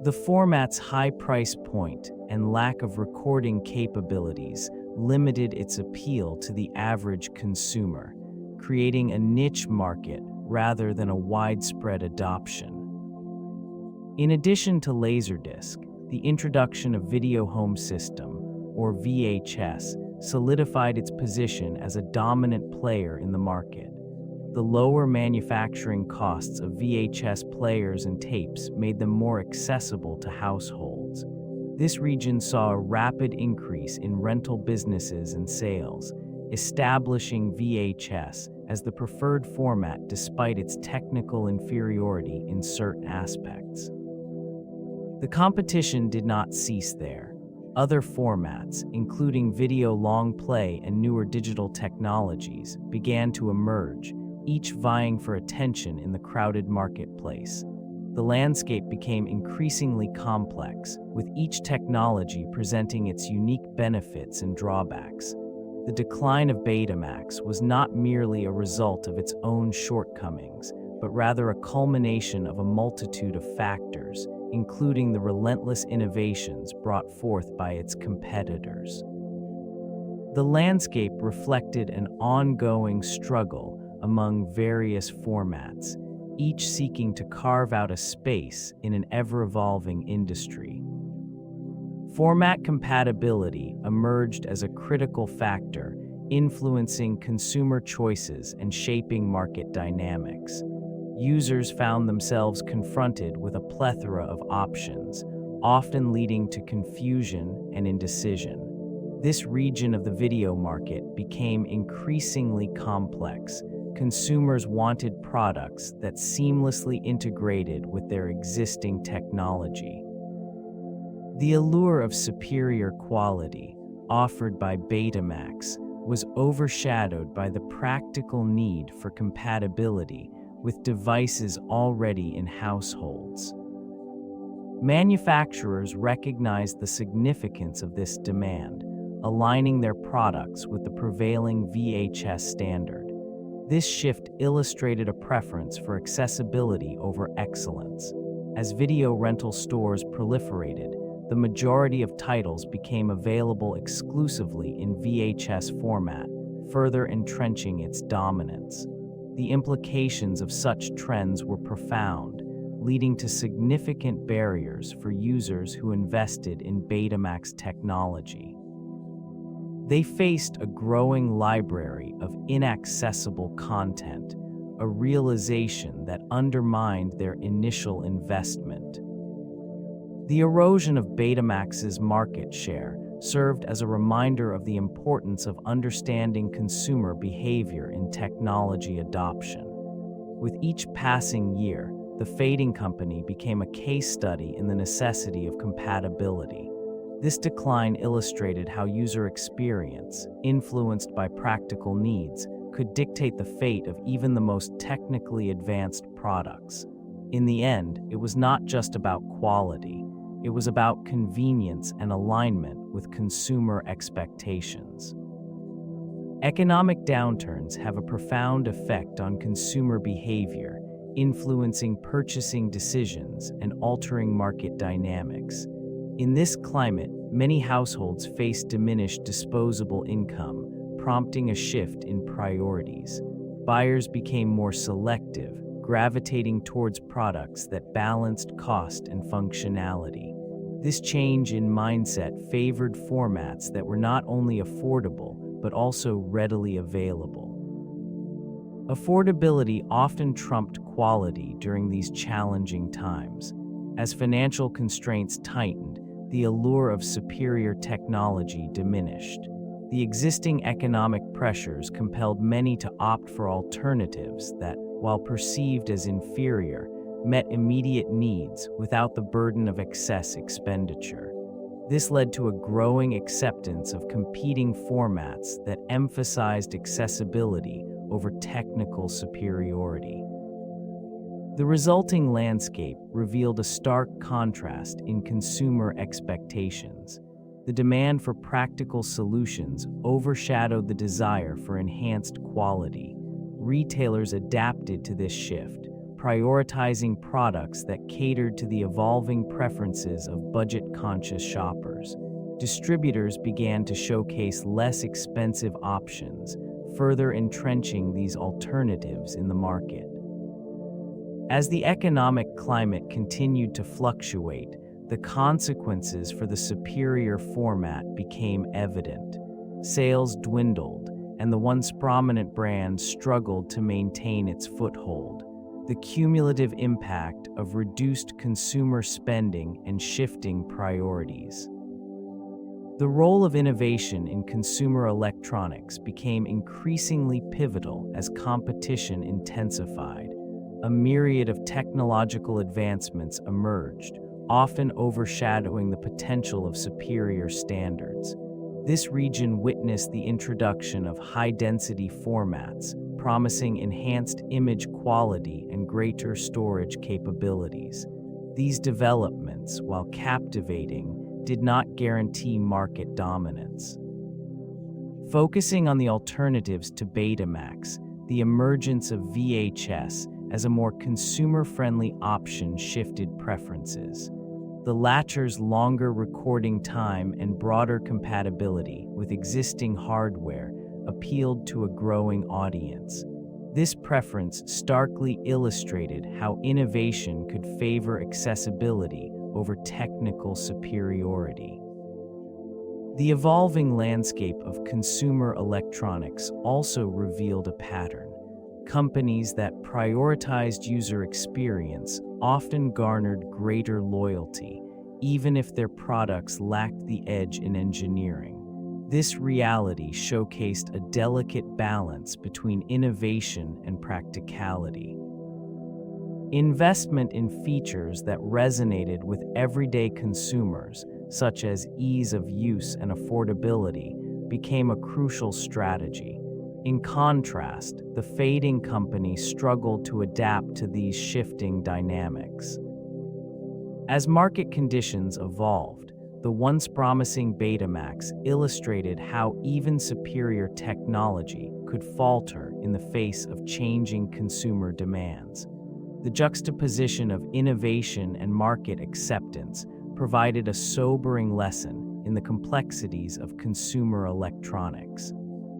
The format's high price point and lack of recording capabilities limited its appeal to the average consumer, creating a niche market rather than a widespread adoption. In addition to Laserdisc, the introduction of Video Home System, or VHS, solidified its position as a dominant player in the market. The lower manufacturing costs of VHS players and tapes made them more accessible to households. This region saw a rapid increase in rental businesses and sales, establishing VHS as the preferred format despite its technical inferiority in certain aspects. The competition did not cease there. Other formats, including video long play and newer digital technologies, began to emerge, each vying for attention in the crowded marketplace. The landscape became increasingly complex, with each technology presenting its unique benefits and drawbacks. The decline of Betamax was not merely a result of its own shortcomings, but rather a culmination of a multitude of factors, including the relentless innovations brought forth by its competitors. The landscape reflected an ongoing struggle among various formats, each seeking to carve out a space in an ever-evolving industry. Format compatibility emerged as a critical factor, influencing consumer choices and shaping market dynamics. Users found themselves confronted with a plethora of options, often leading to confusion and indecision. This region of the video market became increasingly complex. Consumers wanted products that seamlessly integrated with their existing technology. The allure of superior quality, offered by Betamax, was overshadowed by the practical need for compatibility with devices already in households. Manufacturers recognized the significance of this demand, aligning their products with the prevailing VHS standard. This shift illustrated a preference for accessibility over excellence. As video rental stores proliferated, the majority of titles became available exclusively in VHS format, further entrenching its dominance. The implications of such trends were profound, leading to significant barriers for users who invested in Betamax technology. They faced a growing library of inaccessible content, a realization that undermined their initial investment. The erosion of Betamax's market share served as a reminder of the importance of understanding consumer behavior in technology adoption. With each passing year, the fading company became a case study in the necessity of compatibility. This decline illustrated how user experience, influenced by practical needs, could dictate the fate of even the most technically advanced products. In the end, it was not just about quality, it was about convenience and alignment with consumer expectations. Economic downturns have a profound effect on consumer behavior, influencing purchasing decisions and altering market dynamics. In this climate, many households face diminished disposable income, prompting a shift in priorities. Buyers became more selective, gravitating towards products that balanced cost and functionality. This change in mindset favored formats that were not only affordable, but also readily available. Affordability often trumped quality during these challenging times. As financial constraints tightened, the allure of superior technology diminished. The existing economic pressures compelled many to opt for alternatives that, while perceived as inferior, met immediate needs without the burden of excess expenditure. This led to a growing acceptance of competing formats that emphasized accessibility over technical superiority. The resulting landscape revealed a stark contrast in consumer expectations. The demand for practical solutions overshadowed the desire for enhanced quality. Retailers adapted to this shift, prioritizing products that catered to the evolving preferences of budget-conscious shoppers. Distributors began to showcase less expensive options, further entrenching these alternatives in the market. As the economic climate continued to fluctuate, the consequences for the superior format became evident. Sales dwindled, and the once prominent brand struggled to maintain its foothold. The cumulative impact of reduced consumer spending and shifting priorities. The role of innovation in consumer electronics became increasingly pivotal as competition intensified. A myriad of technological advancements emerged, often overshadowing the potential of superior standards. This region witnessed the introduction of high-density formats, promising enhanced image quality and greater storage capabilities. These developments, while captivating, did not guarantee market dominance. Focusing on the alternatives to Betamax, the emergence of VHS as a more consumer-friendly option shifted preferences. The latter's longer recording time and broader compatibility with existing hardware appealed to a growing audience. This preference starkly illustrated how innovation could favor accessibility over technical superiority. The evolving landscape of consumer electronics also revealed a pattern. Companies that prioritized user experience often garnered greater loyalty, even if their products lacked the edge in engineering. This reality showcased a delicate balance between innovation and practicality. Investment in features that resonated with everyday consumers, such as ease of use and affordability, became a crucial strategy. In contrast, the fading company struggled to adapt to these shifting dynamics. As market conditions evolved, the once promising Betamax illustrated how even superior technology could falter in the face of changing consumer demands. The juxtaposition of innovation and market acceptance provided a sobering lesson in the complexities of consumer electronics.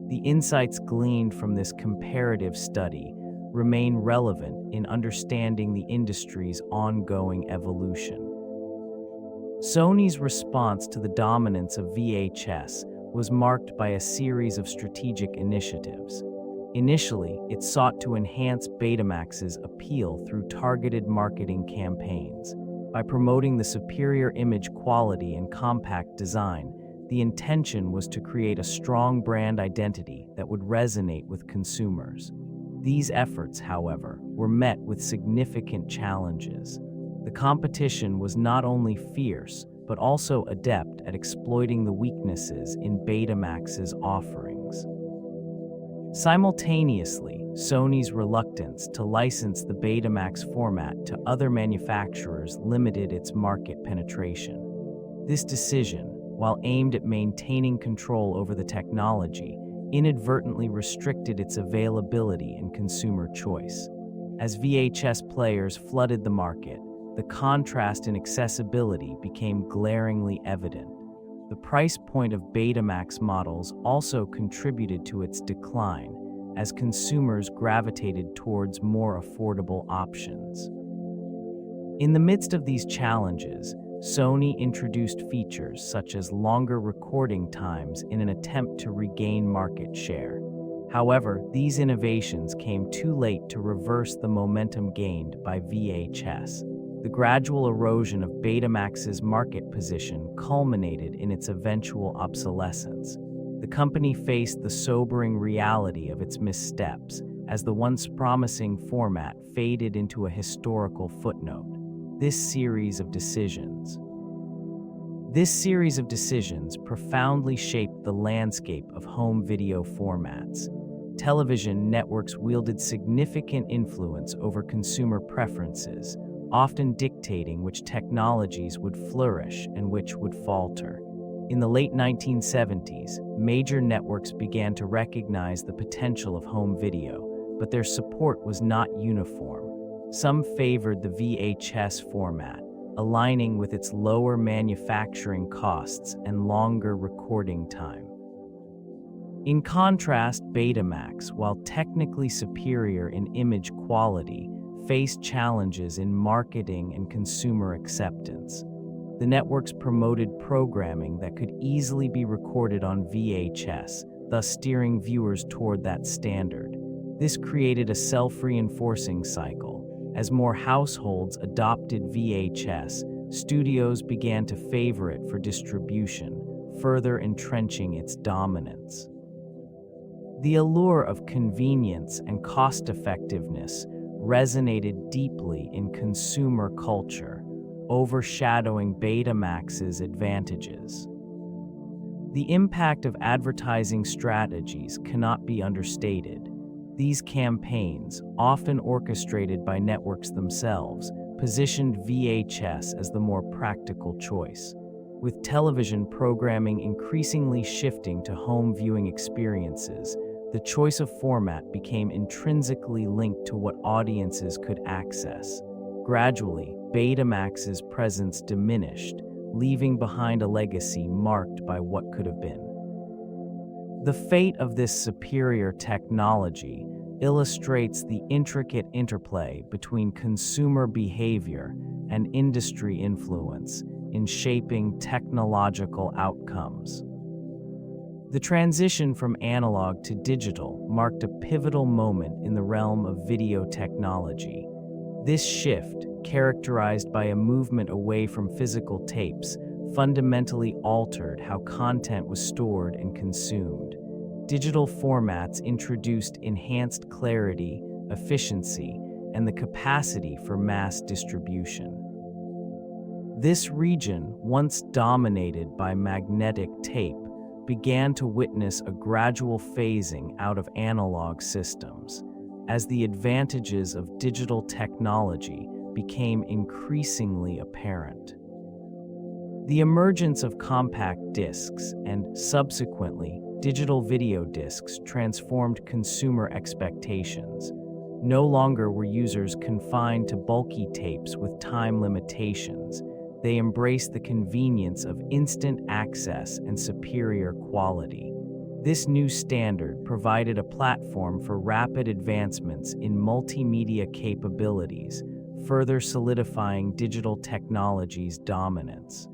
The insights gleaned from this comparative study remain relevant in understanding the industry's ongoing evolution. Sony's response to the dominance of VHS was marked by a series of strategic initiatives. Initially, it sought to enhance Betamax's appeal through targeted marketing campaigns. By promoting the superior image quality and compact design, the intention was to create a strong brand identity that would resonate with consumers. These efforts, however, were met with significant challenges. The competition was not only fierce, but also adept at exploiting the weaknesses in Betamax's offerings. Simultaneously, Sony's reluctance to license the Betamax format to other manufacturers limited its market penetration. This decision, while aimed at maintaining control over the technology, inadvertently restricted its availability and consumer choice. As VHS players flooded the market, the contrast in accessibility became glaringly evident. The price point of Betamax models also contributed to its decline, as consumers gravitated towards more affordable options. In the midst of these challenges, Sony introduced features such as longer recording times in an attempt to regain market share. However, these innovations came too late to reverse the momentum gained by VHS. The gradual erosion of Betamax's market position culminated in its eventual obsolescence. The company faced the sobering reality of its missteps as the once promising format faded into a historical footnote. This series of decisions profoundly shaped the landscape of home video formats. Television networks wielded significant influence over consumer preferences, often dictating which technologies would flourish and which would falter. In the late 1970s, major networks began to recognize the potential of home video, but their support was not uniform. Some favored the VHS format, aligning with its lower manufacturing costs and longer recording time. In contrast, Betamax, while technically superior in image quality, faced challenges in marketing and consumer acceptance. The networks promoted programming that could easily be recorded on VHS, thus steering viewers toward that standard. This created a self-reinforcing cycle. As more households adopted VHS, studios began to favor it for distribution, further entrenching its dominance. The allure of convenience and cost-effectiveness resonated deeply in consumer culture, overshadowing Betamax's advantages. The impact of advertising strategies cannot be understated. These campaigns, often orchestrated by networks themselves, positioned VHS as the more practical choice. With television programming increasingly shifting to home viewing experiences, the choice of format became intrinsically linked to what audiences could access. Gradually, Betamax's presence diminished, leaving behind a legacy marked by what could have been. The fate of this superior technology illustrates the intricate interplay between consumer behavior and industry influence in shaping technological outcomes. The transition from analog to digital marked a pivotal moment in the realm of video technology. This shift, characterized by a movement away from physical tapes, fundamentally altered how content was stored and consumed. Digital formats introduced enhanced clarity, efficiency, and the capacity for mass distribution. This region, once dominated by magnetic tape, began to witness a gradual phasing out of analog systems, as the advantages of digital technology became increasingly apparent. The emergence of compact discs and, subsequently, digital video discs transformed consumer expectations. No longer were users confined to bulky tapes with time limitations. They embraced the convenience of instant access and superior quality. This new standard provided a platform for rapid advancements in multimedia capabilities, further solidifying digital technology's dominance.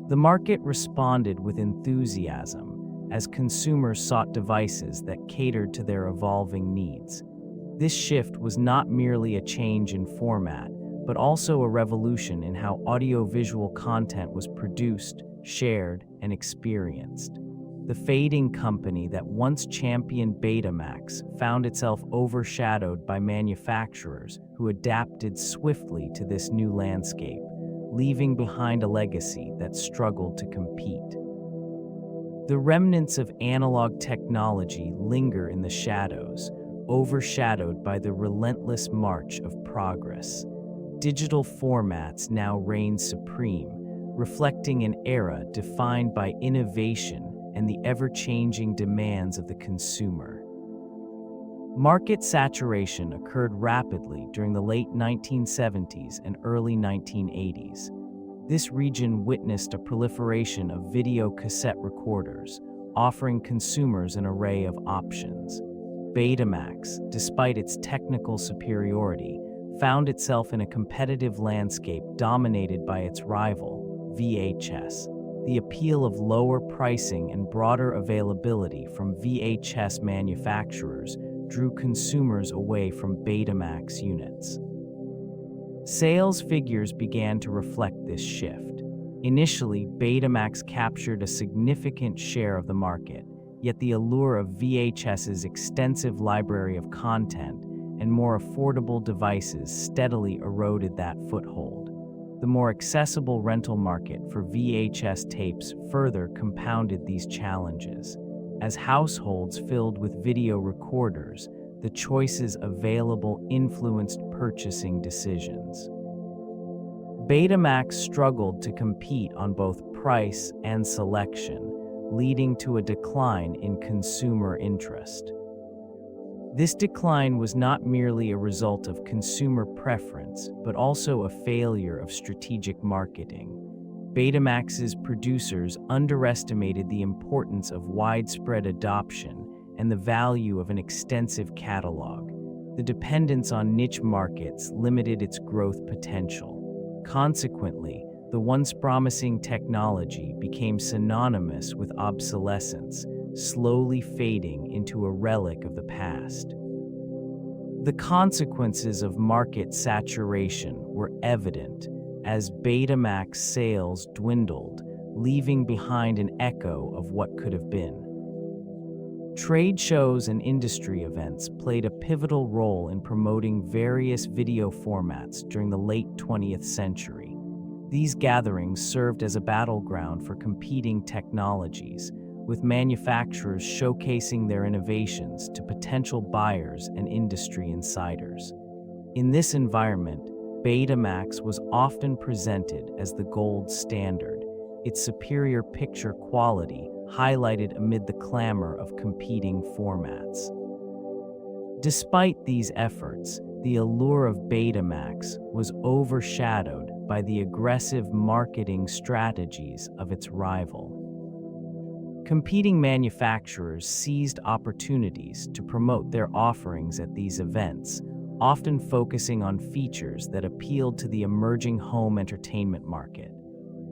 The market responded with enthusiasm as consumers sought devices that catered to their evolving needs. This shift was not merely a change in format, but also a revolution in how audiovisual content was produced, shared, and experienced. The fading company that once championed Betamax found itself overshadowed by manufacturers who adapted swiftly to this new landscape. leaving behind a legacy that struggled to compete. The remnants of analog technology linger in the shadows, overshadowed by the relentless march of progress. Digital formats now reign supreme, reflecting an era defined by innovation and the ever-changing demands of the consumer. Market saturation occurred rapidly during the late 1970s and early 1980s. This region witnessed a proliferation of video cassette recorders, offering consumers an array of options. Betamax, despite its technical superiority, found itself in a competitive landscape dominated by its rival, VHS. The appeal of lower pricing and broader availability from VHS manufacturers drew consumers away from Betamax units. Sales figures began to reflect this shift. Initially, Betamax captured a significant share of the market, yet the allure of VHS's extensive library of content and more affordable devices steadily eroded that foothold. The more accessible rental market for VHS tapes further compounded these challenges. As households filled with video recorders, the choices available influenced purchasing decisions. Betamax struggled to compete on both price and selection, leading to a decline in consumer interest. This decline was not merely a result of consumer preference, but also a failure of strategic marketing. Betamax's producers underestimated the importance of widespread adoption and the value of an extensive catalog. The dependence on niche markets limited its growth potential. Consequently, the once promising technology became synonymous with obsolescence, slowly fading into a relic of the past. The consequences of market saturation were evident as Betamax sales dwindled, leaving behind an echo of what could have been. Trade shows and industry events played a pivotal role in promoting various video formats during the late 20th century. These gatherings served as a battleground for competing technologies, with manufacturers showcasing their innovations to potential buyers and industry insiders. In this environment, Betamax was often presented as the gold standard, its superior picture quality highlighted amid the clamor of competing formats. Despite these efforts, the allure of Betamax was overshadowed by the aggressive marketing strategies of its rival. Competing manufacturers seized opportunities to promote their offerings at these events, often focusing on features that appealed to the emerging home entertainment market.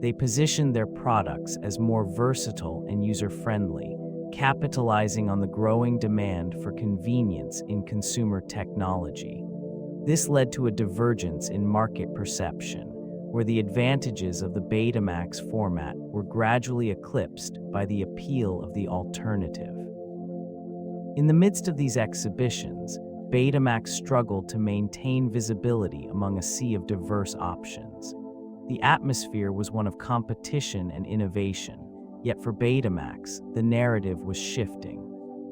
They positioned their products as more versatile and user-friendly, capitalizing on the growing demand for convenience in consumer technology. This led to a divergence in market perception, where the advantages of the Betamax format were gradually eclipsed by the appeal of the alternative. In the midst of these exhibitions, Betamax struggled to maintain visibility among a sea of diverse options. The atmosphere was one of competition and innovation, yet for Betamax, the narrative was shifting.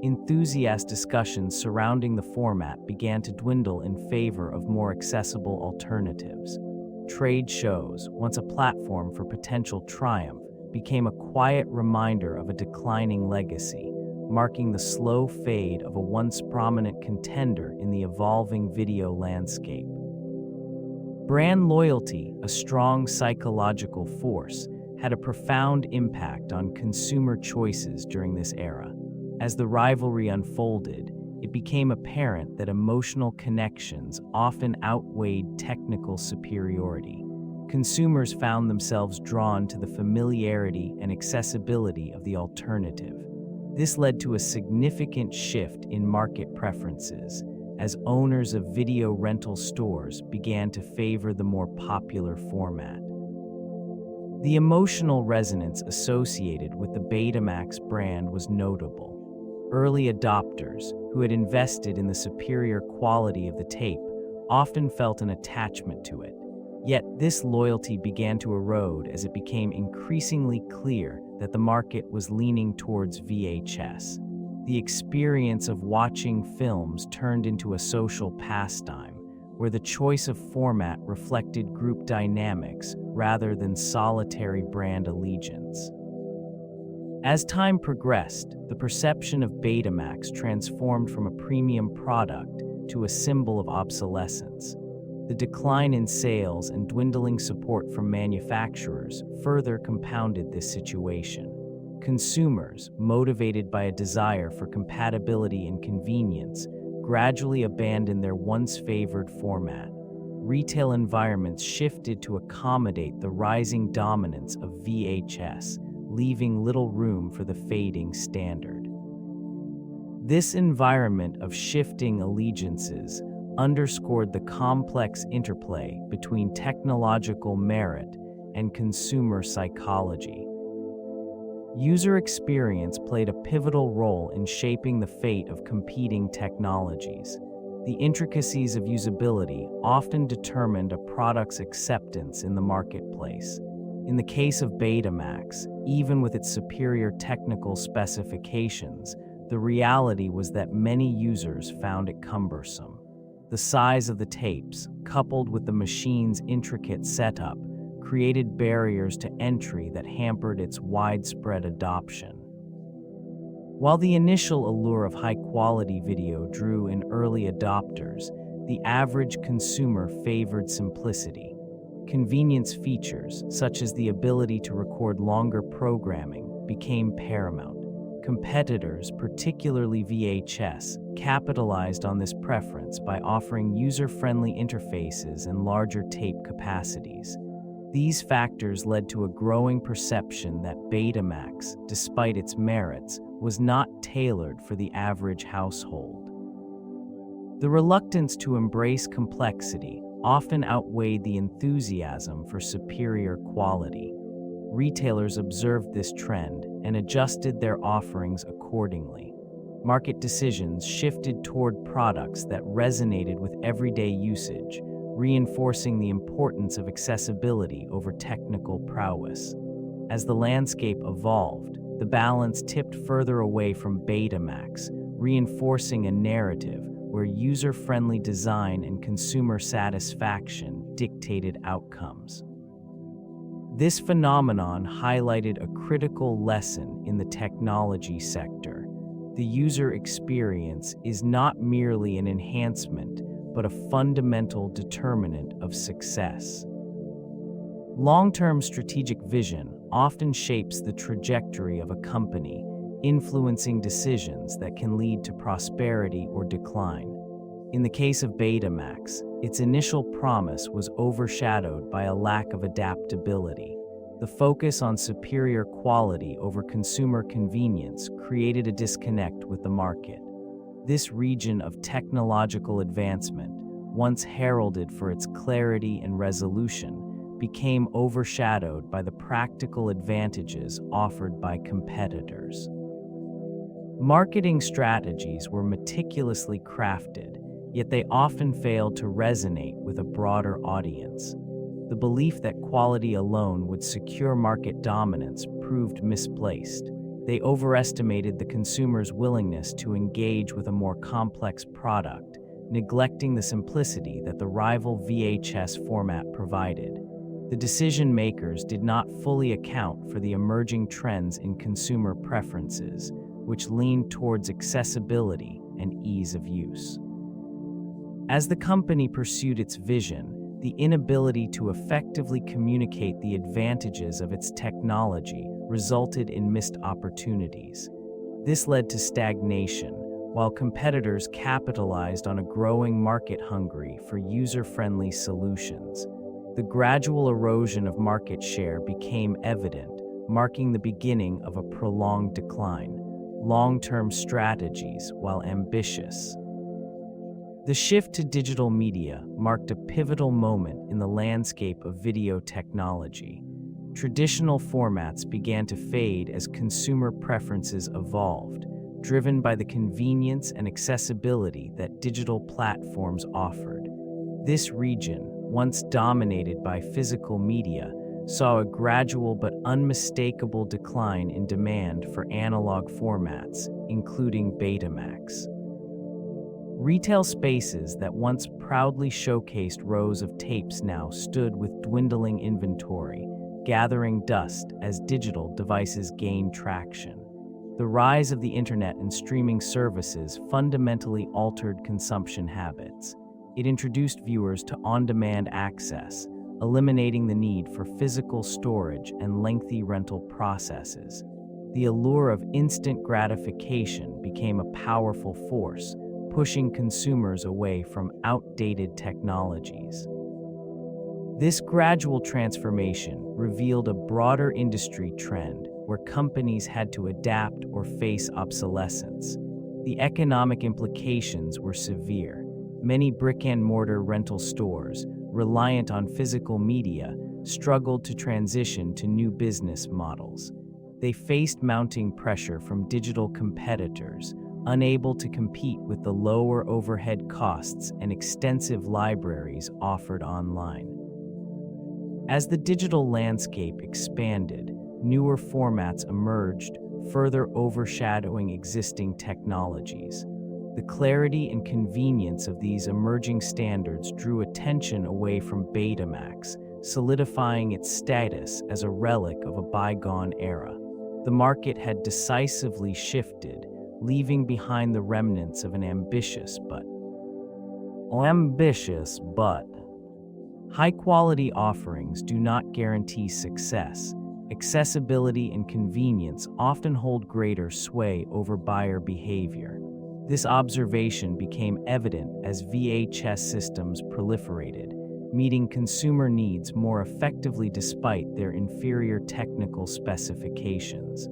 Enthusiast discussions surrounding the format began to dwindle in favor of more accessible alternatives. Trade shows, once a platform for potential triumph, became a quiet reminder of a declining legacy, marking the slow fade of a once prominent contender in the evolving video landscape. Brand loyalty, a strong psychological force, had a profound impact on consumer choices during this era. As the rivalry unfolded, it became apparent that emotional connections often outweighed technical superiority. Consumers found themselves drawn to the familiarity and accessibility of the alternative. This led to a significant shift in market preferences, as owners of video rental stores began to favor the more popular format. The emotional resonance associated with the Betamax brand was notable. Early adopters, who had invested in the superior quality of the tape, often felt an attachment to it. Yet this loyalty began to erode as it became increasingly clear that the market was leaning towards VHS. The experience of watching films turned into a social pastime, where the choice of format reflected group dynamics rather than solitary brand allegiance. As time progressed, the perception of Betamax transformed from a premium product to a symbol of obsolescence. The decline in sales and dwindling support from manufacturers further compounded this situation. Consumers, motivated by a desire for compatibility and convenience, gradually abandoned their once favored format. Retail environments shifted to accommodate the rising dominance of VHS, leaving little room for the fading standard. This environment of shifting allegiances underscored the complex interplay between technological merit and consumer psychology. User experience played a pivotal role in shaping the fate of competing technologies. The intricacies of usability often determined a product's acceptance in the marketplace. In the case of Betamax, even with its superior technical specifications, the reality was that many users found it cumbersome. The size of the tapes, coupled with the machine's intricate setup, created barriers to entry that hampered its widespread adoption. While the initial allure of high-quality video drew in early adopters, the average consumer favored simplicity. Convenience features, such as the ability to record longer programming, became paramount. Competitors, particularly VHS, capitalized on this preference by offering user-friendly interfaces and larger tape capacities. These factors led to a growing perception that Betamax, despite its merits, was not tailored for the average household. The reluctance to embrace complexity often outweighed the enthusiasm for superior quality. Retailers observed this trend and adjusted their offerings accordingly. Market decisions shifted toward products that resonated with everyday usage, reinforcing the importance of accessibility over technical prowess. As the landscape evolved, the balance tipped further away from Betamax, reinforcing a narrative where user-friendly design and consumer satisfaction dictated outcomes. This phenomenon highlighted a critical lesson in the technology sector. The user experience is not merely an enhancement, but a fundamental determinant of success. Long-term strategic vision often shapes the trajectory of a company, influencing decisions that can lead to prosperity or decline. In the case of Betamax, its initial promise was overshadowed by a lack of adaptability. The focus on superior quality over consumer convenience created a disconnect with the market. This region of technological advancement, once heralded for its clarity and resolution, became overshadowed by the practical advantages offered by competitors. Marketing strategies were meticulously crafted, yet they often failed to resonate with a broader audience. The belief that quality alone would secure market dominance proved misplaced. They overestimated the consumer's willingness to engage with a more complex product, neglecting the simplicity that the rival VHS format provided. The decision makers did not fully account for the emerging trends in consumer preferences, which leaned towards accessibility and ease of use. As the company pursued its vision, the inability to effectively communicate the advantages of its technology resulted in missed opportunities. This led to stagnation, while competitors capitalized on a growing market hungry for user-friendly solutions. The gradual erosion of market share became evident, marking the beginning of a prolonged decline. Long-term strategies, while ambitious. The shift to digital media marked a pivotal moment in the landscape of video technology. Traditional formats began to fade as consumer preferences evolved, driven by the convenience and accessibility that digital platforms offered. This region, once dominated by physical media, saw a gradual but unmistakable decline in demand for analog formats, including Betamax. Retail spaces that once proudly showcased rows of tapes now stood with dwindling inventory, gathering dust as digital devices gained traction. The rise of the internet and streaming services fundamentally altered consumption habits. It introduced viewers to on-demand access, eliminating the need for physical storage and lengthy rental processes. The allure of instant gratification became a powerful force, pushing consumers away from outdated technologies. This gradual transformation revealed a broader industry trend where companies had to adapt or face obsolescence. The economic implications were severe. Many brick-and-mortar rental stores, reliant on physical media, struggled to transition to new business models. They faced mounting pressure from digital competitors, unable to compete with the lower overhead costs and extensive libraries offered online. As the digital landscape expanded, newer formats emerged, further overshadowing existing technologies. The clarity and convenience of these emerging standards drew attention away from Betamax, solidifying its status as a relic of a bygone era. The market had decisively shifted, leaving behind the remnants of an ambitious but high-quality offerings do not guarantee success. Accessibility and convenience often hold greater sway over buyer behavior. This observation became evident as VHS systems proliferated, meeting consumer needs more effectively despite their inferior technical specifications.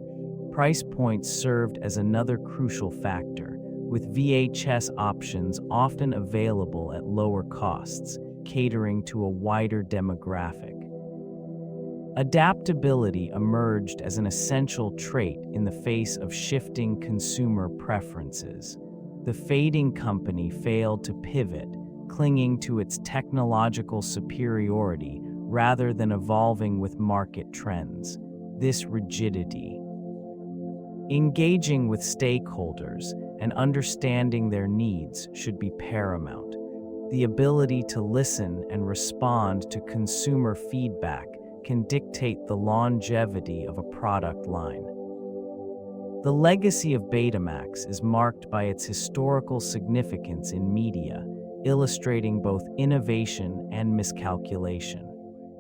Price points served as another crucial factor, with VHS options often available at lower costs, catering to a wider demographic. Adaptability emerged as an essential trait in the face of shifting consumer preferences. The fading company failed to pivot, clinging to its technological superiority rather than evolving with market trends. This rigidity, engaging with stakeholders and understanding their needs should be paramount. The ability to listen and respond to consumer feedback can dictate the longevity of a product line. The legacy of Betamax is marked by its historical significance in media, illustrating both innovation and miscalculation.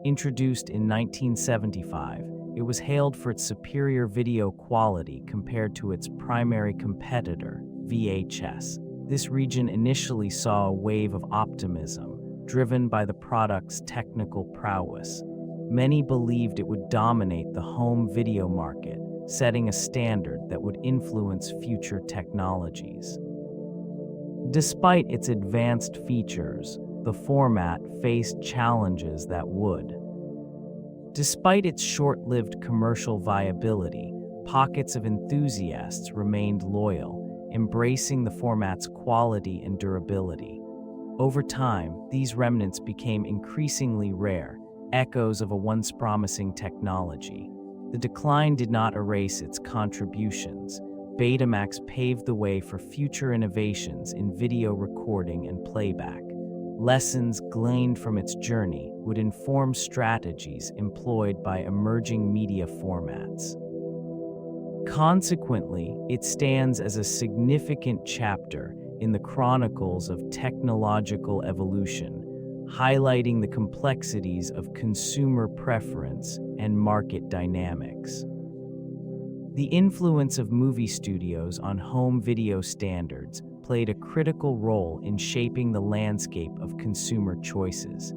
Introduced in 1975, it was hailed for its superior video quality compared to its primary competitor, VHS. This region initially saw a wave of optimism, driven by the product's technical prowess. Many believed it would dominate the home video market, setting a standard that would influence future technologies. Despite its advanced features, the format faced challenges that would. Despite its short-lived commercial viability, pockets of enthusiasts remained loyal, embracing the format's quality and durability. Over time, these remnants became increasingly rare, echoes of a once promising technology. The decline did not erase its contributions. Betamax paved the way for future innovations in video recording and playback. Lessons gleaned from its journey would inform strategies employed by emerging media formats. Consequently, it stands as a significant chapter in the chronicles of technological evolution, highlighting the complexities of consumer preference and market dynamics. The influence of movie studios on home video standards played a critical role in shaping the landscape of consumer choices.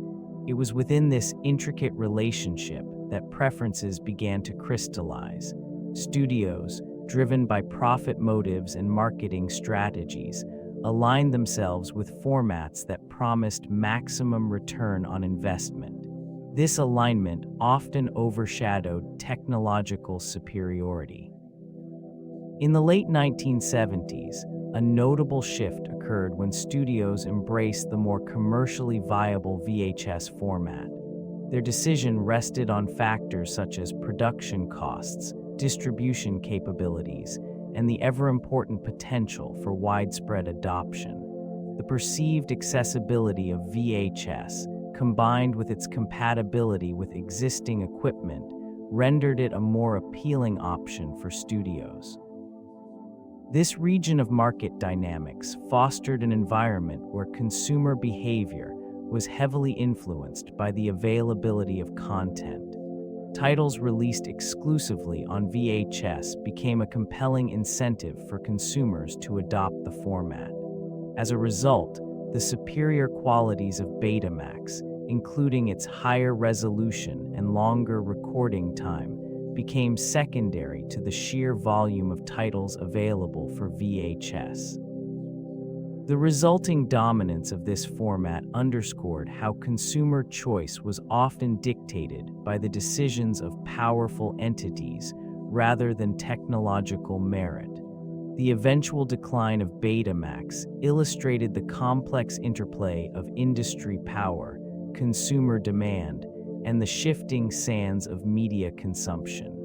It was within this intricate relationship that preferences began to crystallize. Studios, driven by profit motives and marketing strategies, aligned themselves with formats that promised maximum return on investment. This alignment often overshadowed technological superiority. In the late 1970s, a notable shift occurred when studios embraced the more commercially viable VHS format. Their decision rested on factors such as production costs, distribution capabilities, and the ever-important potential for widespread adoption. The perceived accessibility of VHS, combined with its compatibility with existing equipment, rendered it a more appealing option for studios. This region of market dynamics fostered an environment where consumer behavior was heavily influenced by the availability of content. Titles released exclusively on VHS became a compelling incentive for consumers to adopt the format. As a result, the superior qualities of Betamax, including its higher resolution and longer recording time, became secondary to the sheer volume of titles available for VHS. The resulting dominance of this format underscored how consumer choice was often dictated by the decisions of powerful entities rather than technological merit. The eventual decline of Betamax illustrated the complex interplay of industry power, consumer demand, and the shifting sands of media consumption.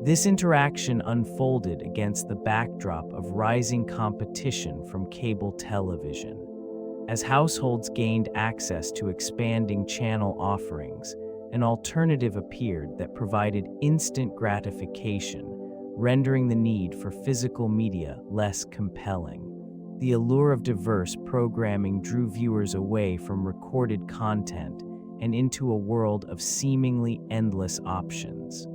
This interaction unfolded against the backdrop of rising competition from cable television. As households gained access to expanding channel offerings, an alternative appeared that provided instant gratification, rendering the need for physical media less compelling. The allure of diverse programming drew viewers away from recorded content and into a world of seemingly endless options.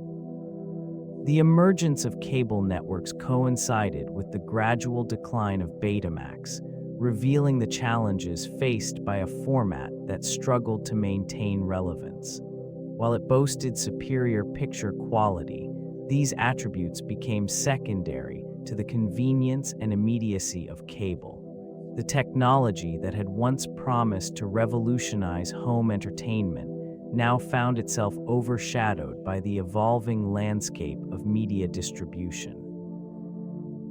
The emergence of cable networks coincided with the gradual decline of Betamax, revealing the challenges faced by a format that struggled to maintain relevance. While it boasted superior picture quality, these attributes became secondary to the convenience and immediacy of cable. The technology that had once promised to revolutionize home entertainment now found itself overshadowed by the evolving landscape of media distribution.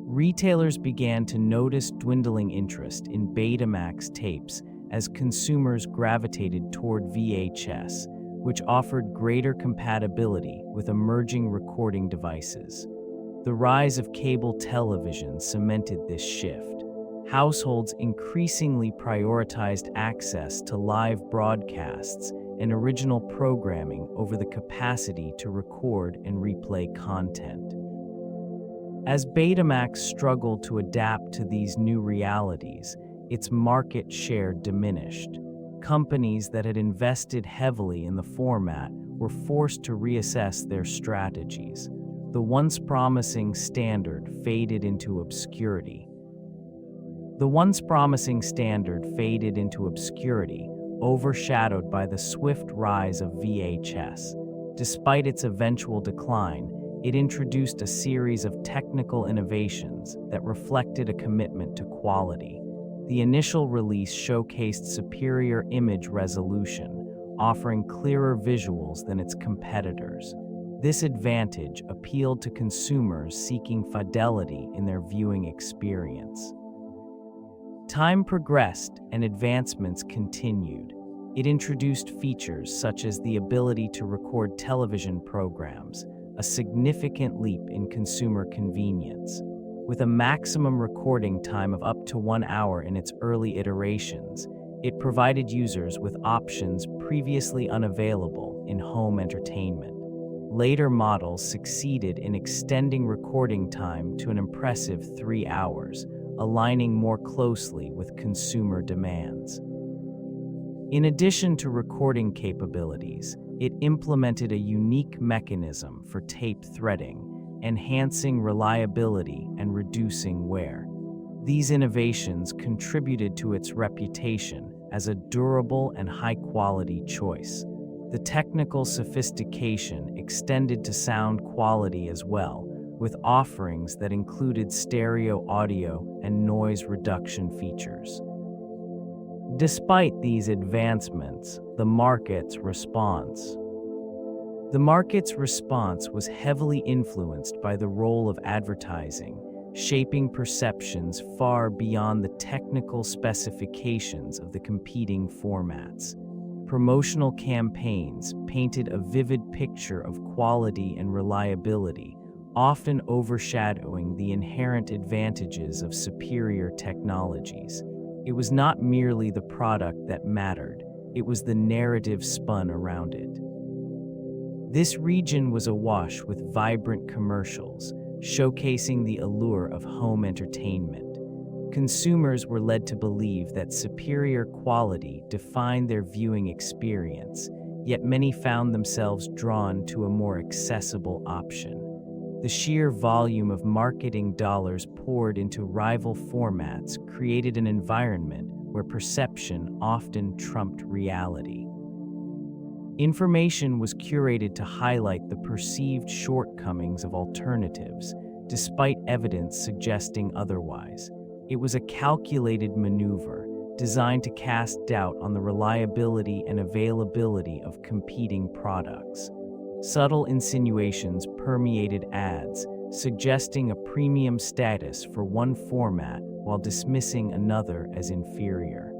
Retailers began to notice dwindling interest in Betamax tapes as consumers gravitated toward VHS, which offered greater compatibility with emerging recording devices. The rise of cable television cemented this shift. Households increasingly prioritized access to live broadcasts and original programming over the capacity to record and replay content. As Betamax struggled to adapt to these new realities, its market share diminished. Companies that had invested heavily in the format were forced to reassess their strategies. The once promising standard faded into obscurity. Overshadowed by the swift rise of VHS. Despite its eventual decline, it introduced a series of technical innovations that reflected a commitment to quality. The initial release showcased superior image resolution, offering clearer visuals than its competitors. This advantage appealed to consumers seeking fidelity in their viewing experience. Time progressed and advancements continued. It introduced features such as the ability to record television programs, a significant leap in consumer convenience. With a maximum recording time of up to 1 hour in its early iterations, it provided users with options previously unavailable in home entertainment. Later models succeeded in extending recording time to an impressive 3 hours, aligning more closely with consumer demands. In addition to recording capabilities, it implemented a unique mechanism for tape threading, enhancing reliability and reducing wear. These innovations contributed to its reputation as a durable and high-quality choice. The technical sophistication extended to sound quality as well, with offerings that included stereo audio and noise reduction features. Despite these advancements, the market's response was heavily influenced by the role of advertising, shaping perceptions far beyond the technical specifications of the competing formats. Promotional campaigns painted a vivid picture of quality and reliability, often overshadowing the inherent advantages of superior technologies. It was not merely the product that mattered, it was the narrative spun around it. This region was awash with vibrant commercials, showcasing the allure of home entertainment. Consumers were led to believe that superior quality defined their viewing experience, yet many found themselves drawn to a more accessible option. The sheer volume of marketing dollars poured into rival formats created an environment where perception often trumped reality. Information was curated to highlight the perceived shortcomings of alternatives, despite evidence suggesting otherwise. It was a calculated maneuver designed to cast doubt on the reliability and availability of competing products. Subtle insinuations permeated ads, suggesting a premium status for one format while dismissing another as inferior.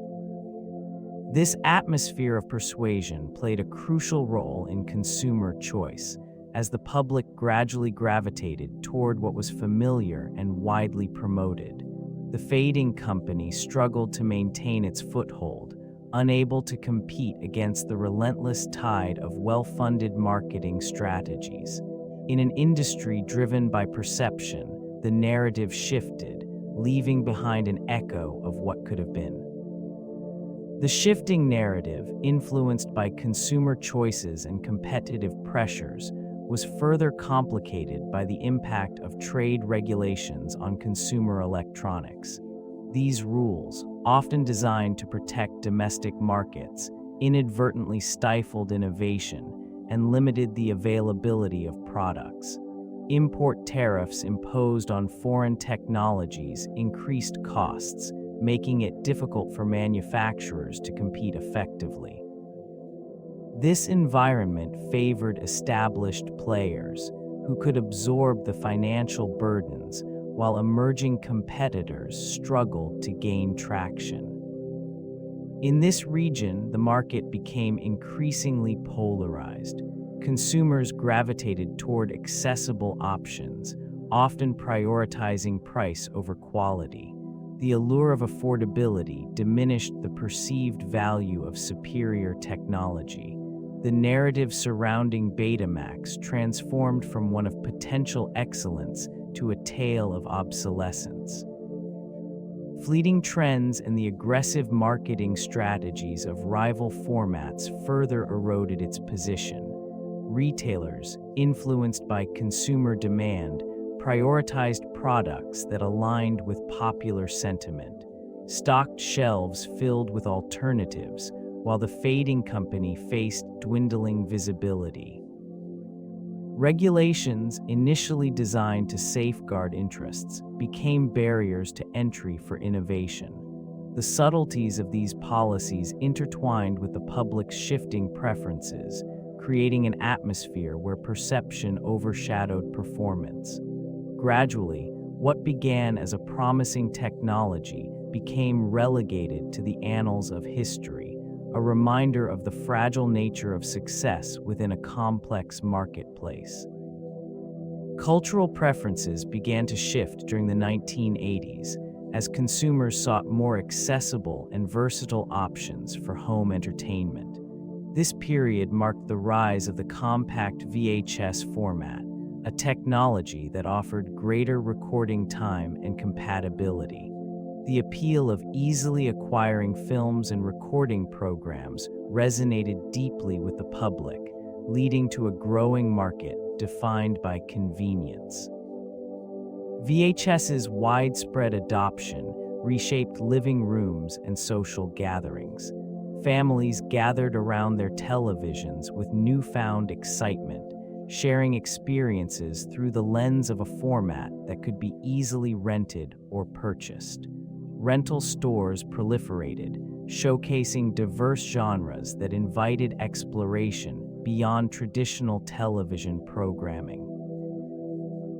This atmosphere of persuasion played a crucial role in consumer choice, as the public gradually gravitated toward what was familiar and widely promoted. The fading company struggled to maintain its foothold, unable to compete against the relentless tide of well-funded marketing strategies. In an industry driven by perception, the narrative shifted, leaving behind an echo of what could have been. The shifting narrative, influenced by consumer choices and competitive pressures, was further complicated by the impact of trade regulations on consumer electronics. These rules, often designed to protect domestic markets, inadvertently stifled innovation and limited the availability of products. Import tariffs imposed on foreign technologies increased costs, making it difficult for manufacturers to compete effectively. This environment favored established players who could absorb the financial burdens, while emerging competitors struggled to gain traction. In this region, the market became increasingly polarized. Consumers gravitated toward accessible options, often prioritizing price over quality. The allure of affordability diminished the perceived value of superior technology. The narrative surrounding Betamax transformed from one of potential excellence to a tale of obsolescence. Fleeting trends and the aggressive marketing strategies of rival formats further eroded its position. Retailers, influenced by consumer demand, prioritized products that aligned with popular sentiment. Stocked shelves filled with alternatives, while the fading company faced dwindling visibility. Regulations, initially designed to safeguard interests, became barriers to entry for innovation. The subtleties of these policies intertwined with the public's shifting preferences, creating an atmosphere where perception overshadowed performance. Gradually, what began as a promising technology became relegated to the annals of history, a reminder of the fragile nature of success within a complex marketplace. Cultural preferences began to shift during the 1980s as consumers sought more accessible and versatile options for home entertainment. This period marked the rise of the compact VHS format, a technology that offered greater recording time and compatibility. The appeal of easily acquiring films and recording programs resonated deeply with the public, leading to a growing market defined by convenience. VHS's widespread adoption reshaped living rooms and social gatherings. Families gathered around their televisions with newfound excitement, sharing experiences through the lens of a format that could be easily rented or purchased. Rental stores proliferated, showcasing diverse genres that invited exploration beyond traditional television programming.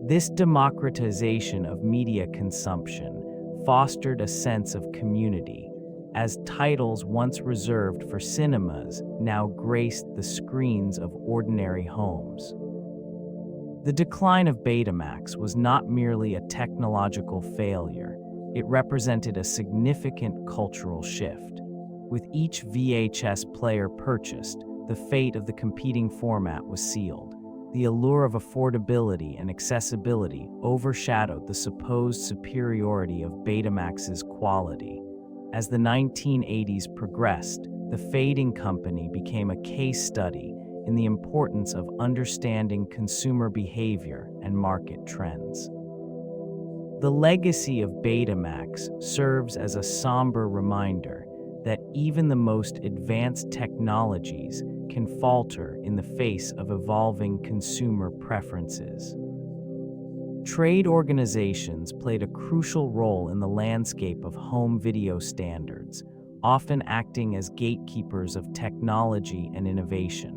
This democratization of media consumption fostered a sense of community, as titles once reserved for cinemas now graced the screens of ordinary homes. The decline of Betamax was not merely a technological failure, it represented a significant cultural shift. With each VHS player purchased, the fate of the competing format was sealed. The allure of affordability and accessibility overshadowed the supposed superiority of Betamax's quality. As the 1980s progressed, the Fading Company became a case study in the importance of understanding consumer behavior and market trends. The legacy of Betamax serves as a somber reminder that even the most advanced technologies can falter in the face of evolving consumer preferences. Trade organizations played a crucial role in the landscape of home video standards, often acting as gatekeepers of technology and innovation.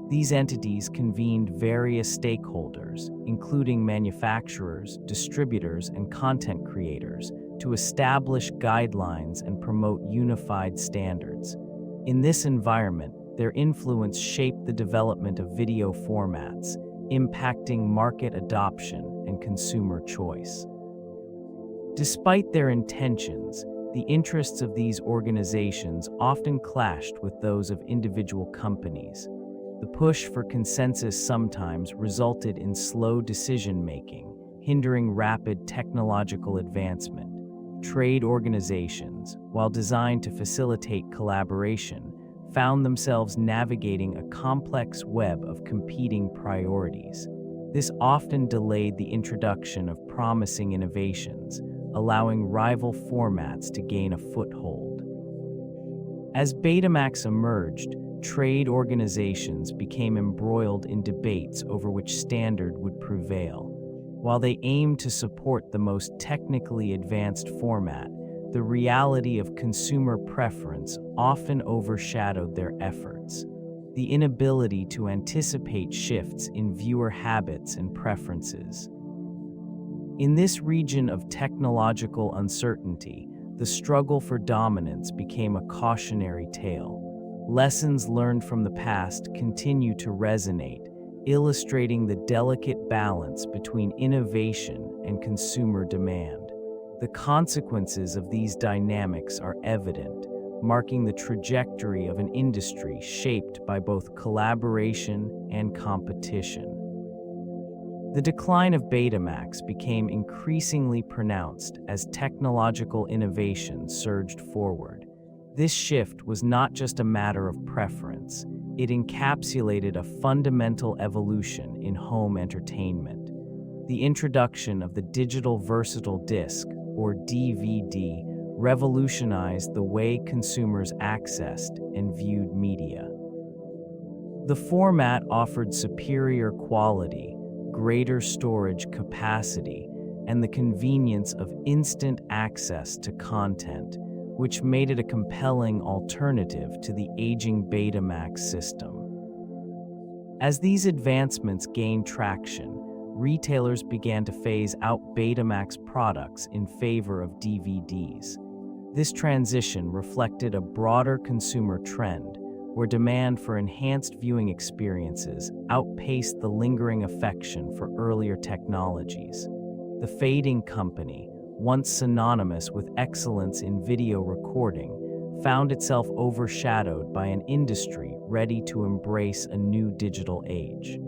These entities convened various stakeholders, including manufacturers, distributors, and content creators, to establish guidelines and promote unified standards. In this environment, their influence shaped the development of video formats, impacting market adoption and consumer choice. Despite their intentions, the interests of these organizations often clashed with those of individual companies. The push for consensus sometimes resulted in slow decision-making, hindering rapid technological advancement. Trade organizations, while designed to facilitate collaboration, found themselves navigating a complex web of competing priorities. This often delayed the introduction of promising innovations, allowing rival formats to gain a foothold. As Betamax emerged, trade organizations became embroiled in debates over which standard would prevail. While they aimed to support the most technically advanced format, the reality of consumer preference often overshadowed their efforts. The inability to anticipate shifts in viewer habits and preferences. In this region of technological uncertainty, the struggle for dominance became a cautionary tale. Lessons learned from the past continue to resonate, illustrating the delicate balance between innovation and consumer demand. The consequences of these dynamics are evident, marking the trajectory of an industry shaped by both collaboration and competition. The decline of Betamax became increasingly pronounced as technological innovation surged forward. This shift was not just a matter of preference, it encapsulated a fundamental evolution in home entertainment. The introduction of the digital versatile disc, or DVD, revolutionized the way consumers accessed and viewed media. The format offered superior quality, greater storage capacity, and the convenience of instant access to content, which made it a compelling alternative to the aging Betamax system. As these advancements gained traction, retailers began to phase out Betamax products in favor of DVDs. This transition reflected a broader consumer trend, where demand for enhanced viewing experiences outpaced the lingering affection for earlier technologies. The Fading Company, once synonymous with excellence in video recording, found itself overshadowed by an industry ready to embrace a new digital age.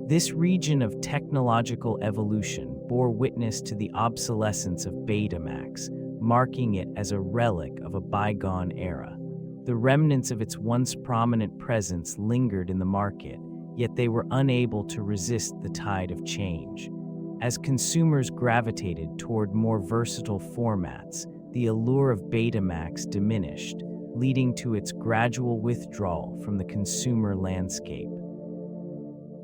This region of technological evolution bore witness to the obsolescence of Betamax, marking it as a relic of a bygone era. The remnants of its once prominent presence lingered in the market, yet they were unable to resist the tide of change. As consumers gravitated toward more versatile formats, the allure of Betamax diminished, leading to its gradual withdrawal from the consumer landscape.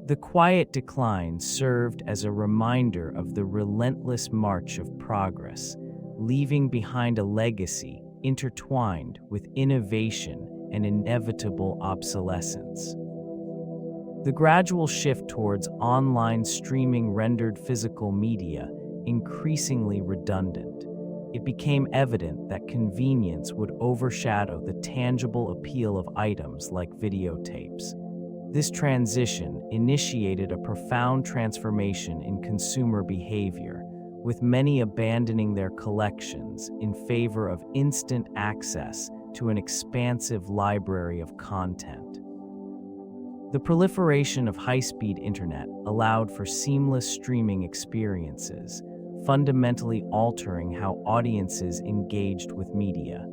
The quiet decline served as a reminder of the relentless march of progress, leaving behind a legacy intertwined with innovation and inevitable obsolescence. The gradual shift towards online streaming rendered physical media increasingly redundant. It became evident that convenience would overshadow the tangible appeal of items like videotapes. This transition initiated a profound transformation in consumer behavior, with many abandoning their collections in favor of instant access to an expansive library of content. The proliferation of high-speed internet allowed for seamless streaming experiences, fundamentally altering how audiences engaged with media.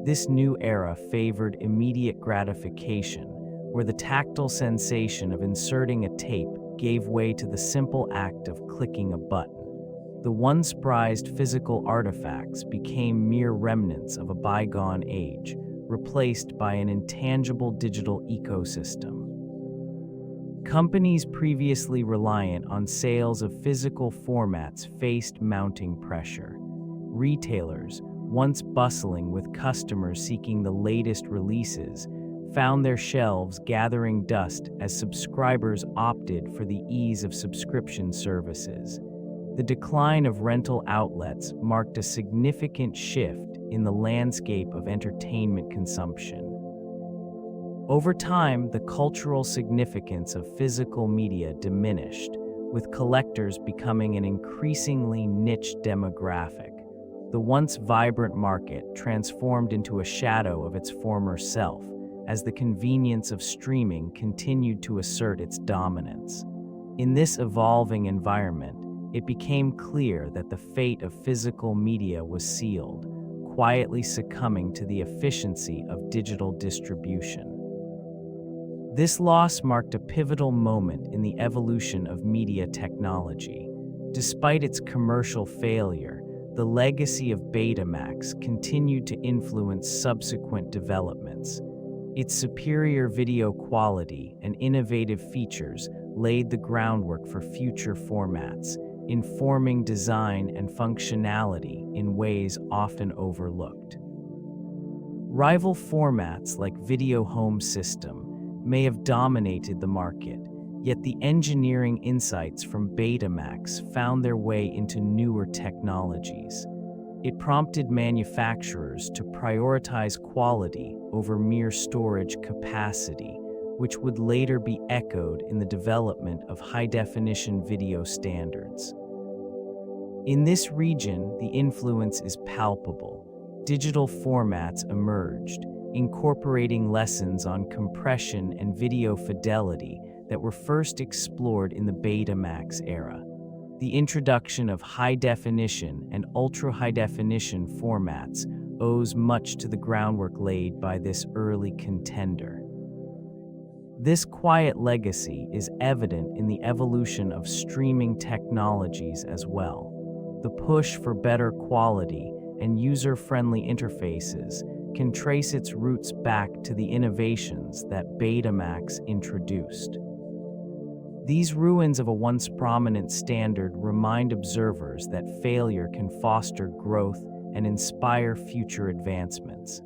This new era favored immediate gratification, where the tactile sensation of inserting a tape gave way to the simple act of clicking a button. The once prized physical artifacts became mere remnants of a bygone age, replaced by an intangible digital ecosystem. Companies previously reliant on sales of physical formats faced mounting pressure. Retailers, once bustling with customers seeking the latest releases, found their shelves gathering dust as subscribers opted for the ease of subscription services. The decline of rental outlets marked a significant shift in the landscape of entertainment consumption. Over time, the cultural significance of physical media diminished, with collectors becoming an increasingly niche demographic. The once vibrant market transformed into a shadow of its former self, as the convenience of streaming continued to assert its dominance. In this evolving environment, it became clear that the fate of physical media was sealed, quietly succumbing to the efficiency of digital distribution. This loss marked a pivotal moment in the evolution of media technology. Despite its commercial failure, the legacy of Betamax continued to influence subsequent developments. Its superior video quality and innovative features laid the groundwork for future formats, informing design and functionality in ways often overlooked. Rival formats like Video Home System may have dominated the market, yet the engineering insights from Betamax found their way into newer technologies. It prompted manufacturers to prioritize quality over mere storage capacity, which would later be echoed in the development of high-definition video standards. In this region, the influence is palpable. Digital formats emerged, incorporating lessons on compression and video fidelity that were first explored in the Betamax era. The introduction of high-definition and ultra-high-definition formats owes much to the groundwork laid by this early contender. This quiet legacy is evident in the evolution of streaming technologies as well. The push for better quality and user-friendly interfaces can trace its roots back to the innovations that Betamax introduced. These ruins of a once prominent standard remind observers that failure can foster growth and inspire future advancements.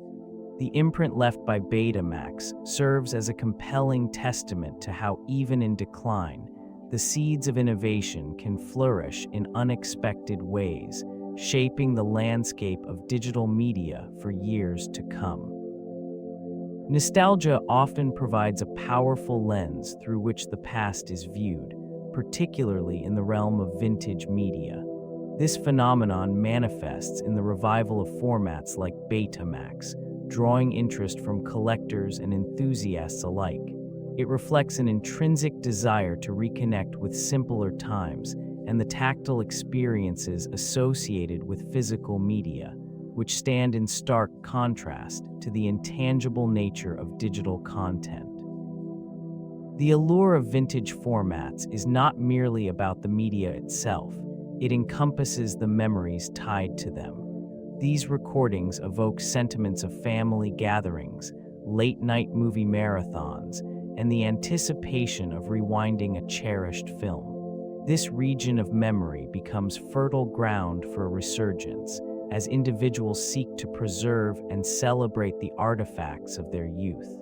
The imprint left by Betamax serves as a compelling testament to how, even in decline, the seeds of innovation can flourish in unexpected ways, shaping the landscape of digital media for years to come. Nostalgia often provides a powerful lens through which the past is viewed, particularly in the realm of vintage media. This phenomenon manifests in the revival of formats like Betamax, drawing interest from collectors and enthusiasts alike. It reflects an intrinsic desire to reconnect with simpler times and the tactile experiences associated with physical media, which stand in stark contrast to the intangible nature of digital content. The allure of vintage formats is not merely about the media itself, it encompasses the memories tied to them. These recordings evoke sentiments of family gatherings, late-night movie marathons, and the anticipation of rewinding a cherished film. This region of memory becomes fertile ground for a resurgence, as individuals seek to preserve and celebrate the artifacts of their youth.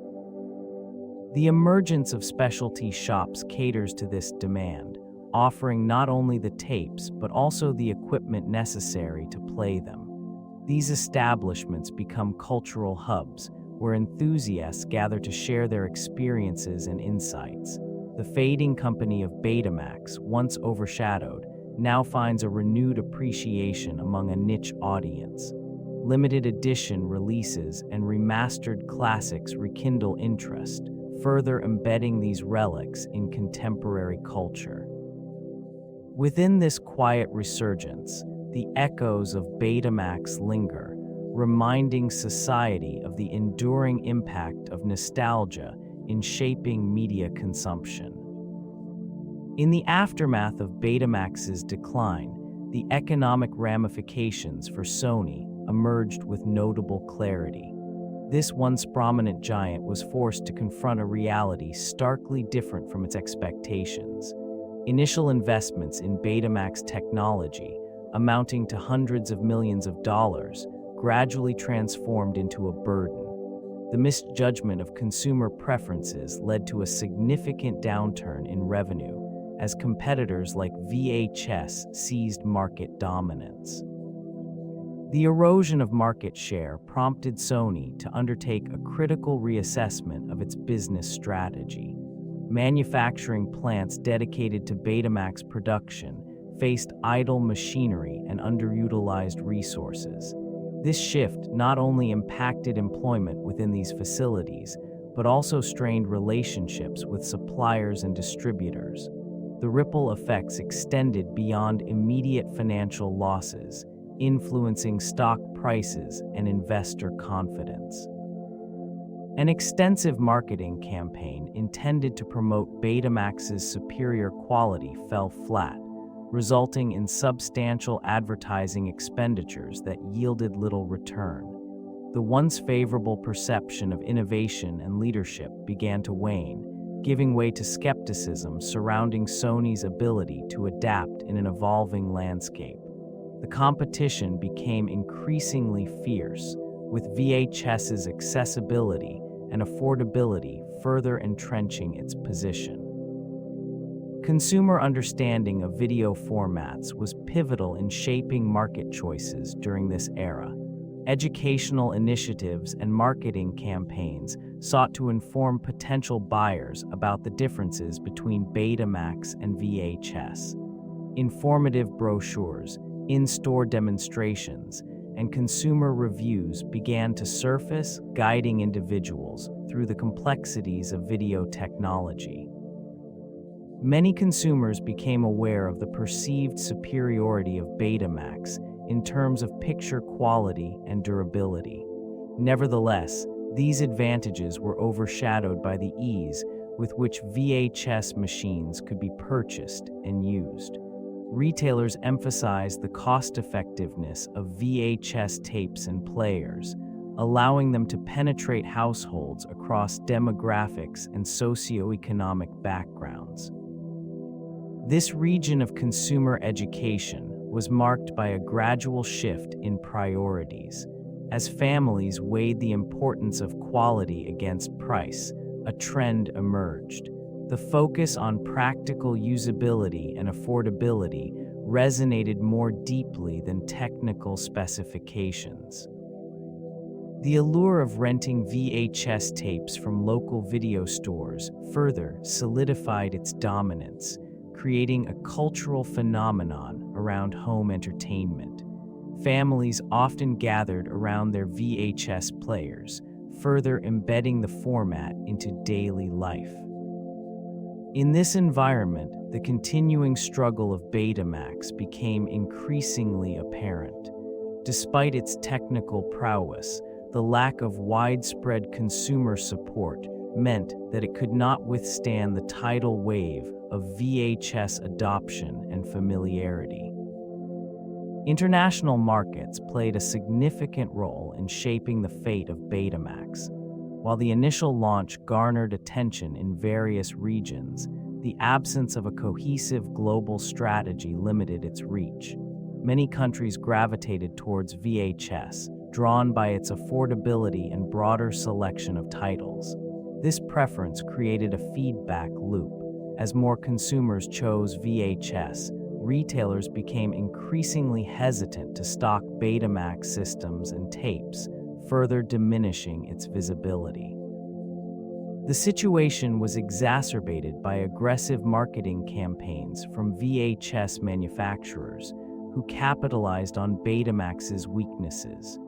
The emergence of specialty shops caters to this demand, offering not only the tapes but also the equipment necessary to play them. These establishments become cultural hubs where enthusiasts gather to share their experiences and insights. The fading company of Betamax, once overshadowed, now finds a renewed appreciation among a niche audience. Limited edition releases and remastered classics rekindle interest, further embedding these relics in contemporary culture. Within this quiet resurgence, the echoes of Betamax linger, reminding society of the enduring impact of nostalgia in shaping media consumption. In the aftermath of Betamax's decline, the economic ramifications for Sony emerged with notable clarity. This once prominent giant was forced to confront a reality starkly different from its expectations. Initial investments in Betamax technology, amounting to hundreds of millions of dollars, gradually transformed into a burden. The misjudgment of consumer preferences led to a significant downturn in revenue as competitors like VHS seized market dominance. The erosion of market share prompted Sony to undertake a critical reassessment of its business strategy. Manufacturing plants dedicated to Betamax production faced idle machinery and underutilized resources. This shift not only impacted employment within these facilities, but also strained relationships with suppliers and distributors. The ripple effects extended beyond immediate financial losses, influencing stock prices and investor confidence. An extensive marketing campaign intended to promote Betamax's superior quality fell flat, resulting in substantial advertising expenditures that yielded little return. The once favorable perception of innovation and leadership began to wane, giving way to skepticism surrounding Sony's ability to adapt in an evolving landscape. The competition became increasingly fierce, with VHS's accessibility and affordability further entrenching its position. Consumer understanding of video formats was pivotal in shaping market choices during this era. Educational initiatives and marketing campaigns sought to inform potential buyers about the differences between Betamax and VHS. Informative brochures, in-store demonstrations, and consumer reviews began to surface, guiding individuals through the complexities of video technology. Many consumers became aware of the perceived superiority of Betamax in terms of picture quality and durability. Nevertheless, these advantages were overshadowed by the ease with which VHS machines could be purchased and used. Retailers emphasized the cost-effectiveness of VHS tapes and players, allowing them to penetrate households across demographics and socioeconomic backgrounds. This region of consumer education was marked by a gradual shift in priorities. As families weighed the importance of quality against price, a trend emerged. The focus on practical usability and affordability resonated more deeply than technical specifications. The allure of renting VHS tapes from local video stores further solidified its dominance, creating a cultural phenomenon around home entertainment. Families often gathered around their VHS players, further embedding the format into daily life. In this environment, the continuing struggle of Betamax became increasingly apparent. Despite its technical prowess, the lack of widespread consumer support meant that it could not withstand the tidal wave of VHS adoption and familiarity. International markets played a significant role in shaping the fate of Betamax. While the initial launch garnered attention in various regions, the absence of a cohesive global strategy limited its reach. Many countries gravitated towards VHS, drawn by its affordability and broader selection of titles. This preference created a feedback loop. As more consumers chose VHS, retailers became increasingly hesitant to stock Betamax systems and tapes, further diminishing its visibility. The situation was exacerbated by aggressive marketing campaigns from VHS manufacturers who capitalized on Betamax's weaknesses.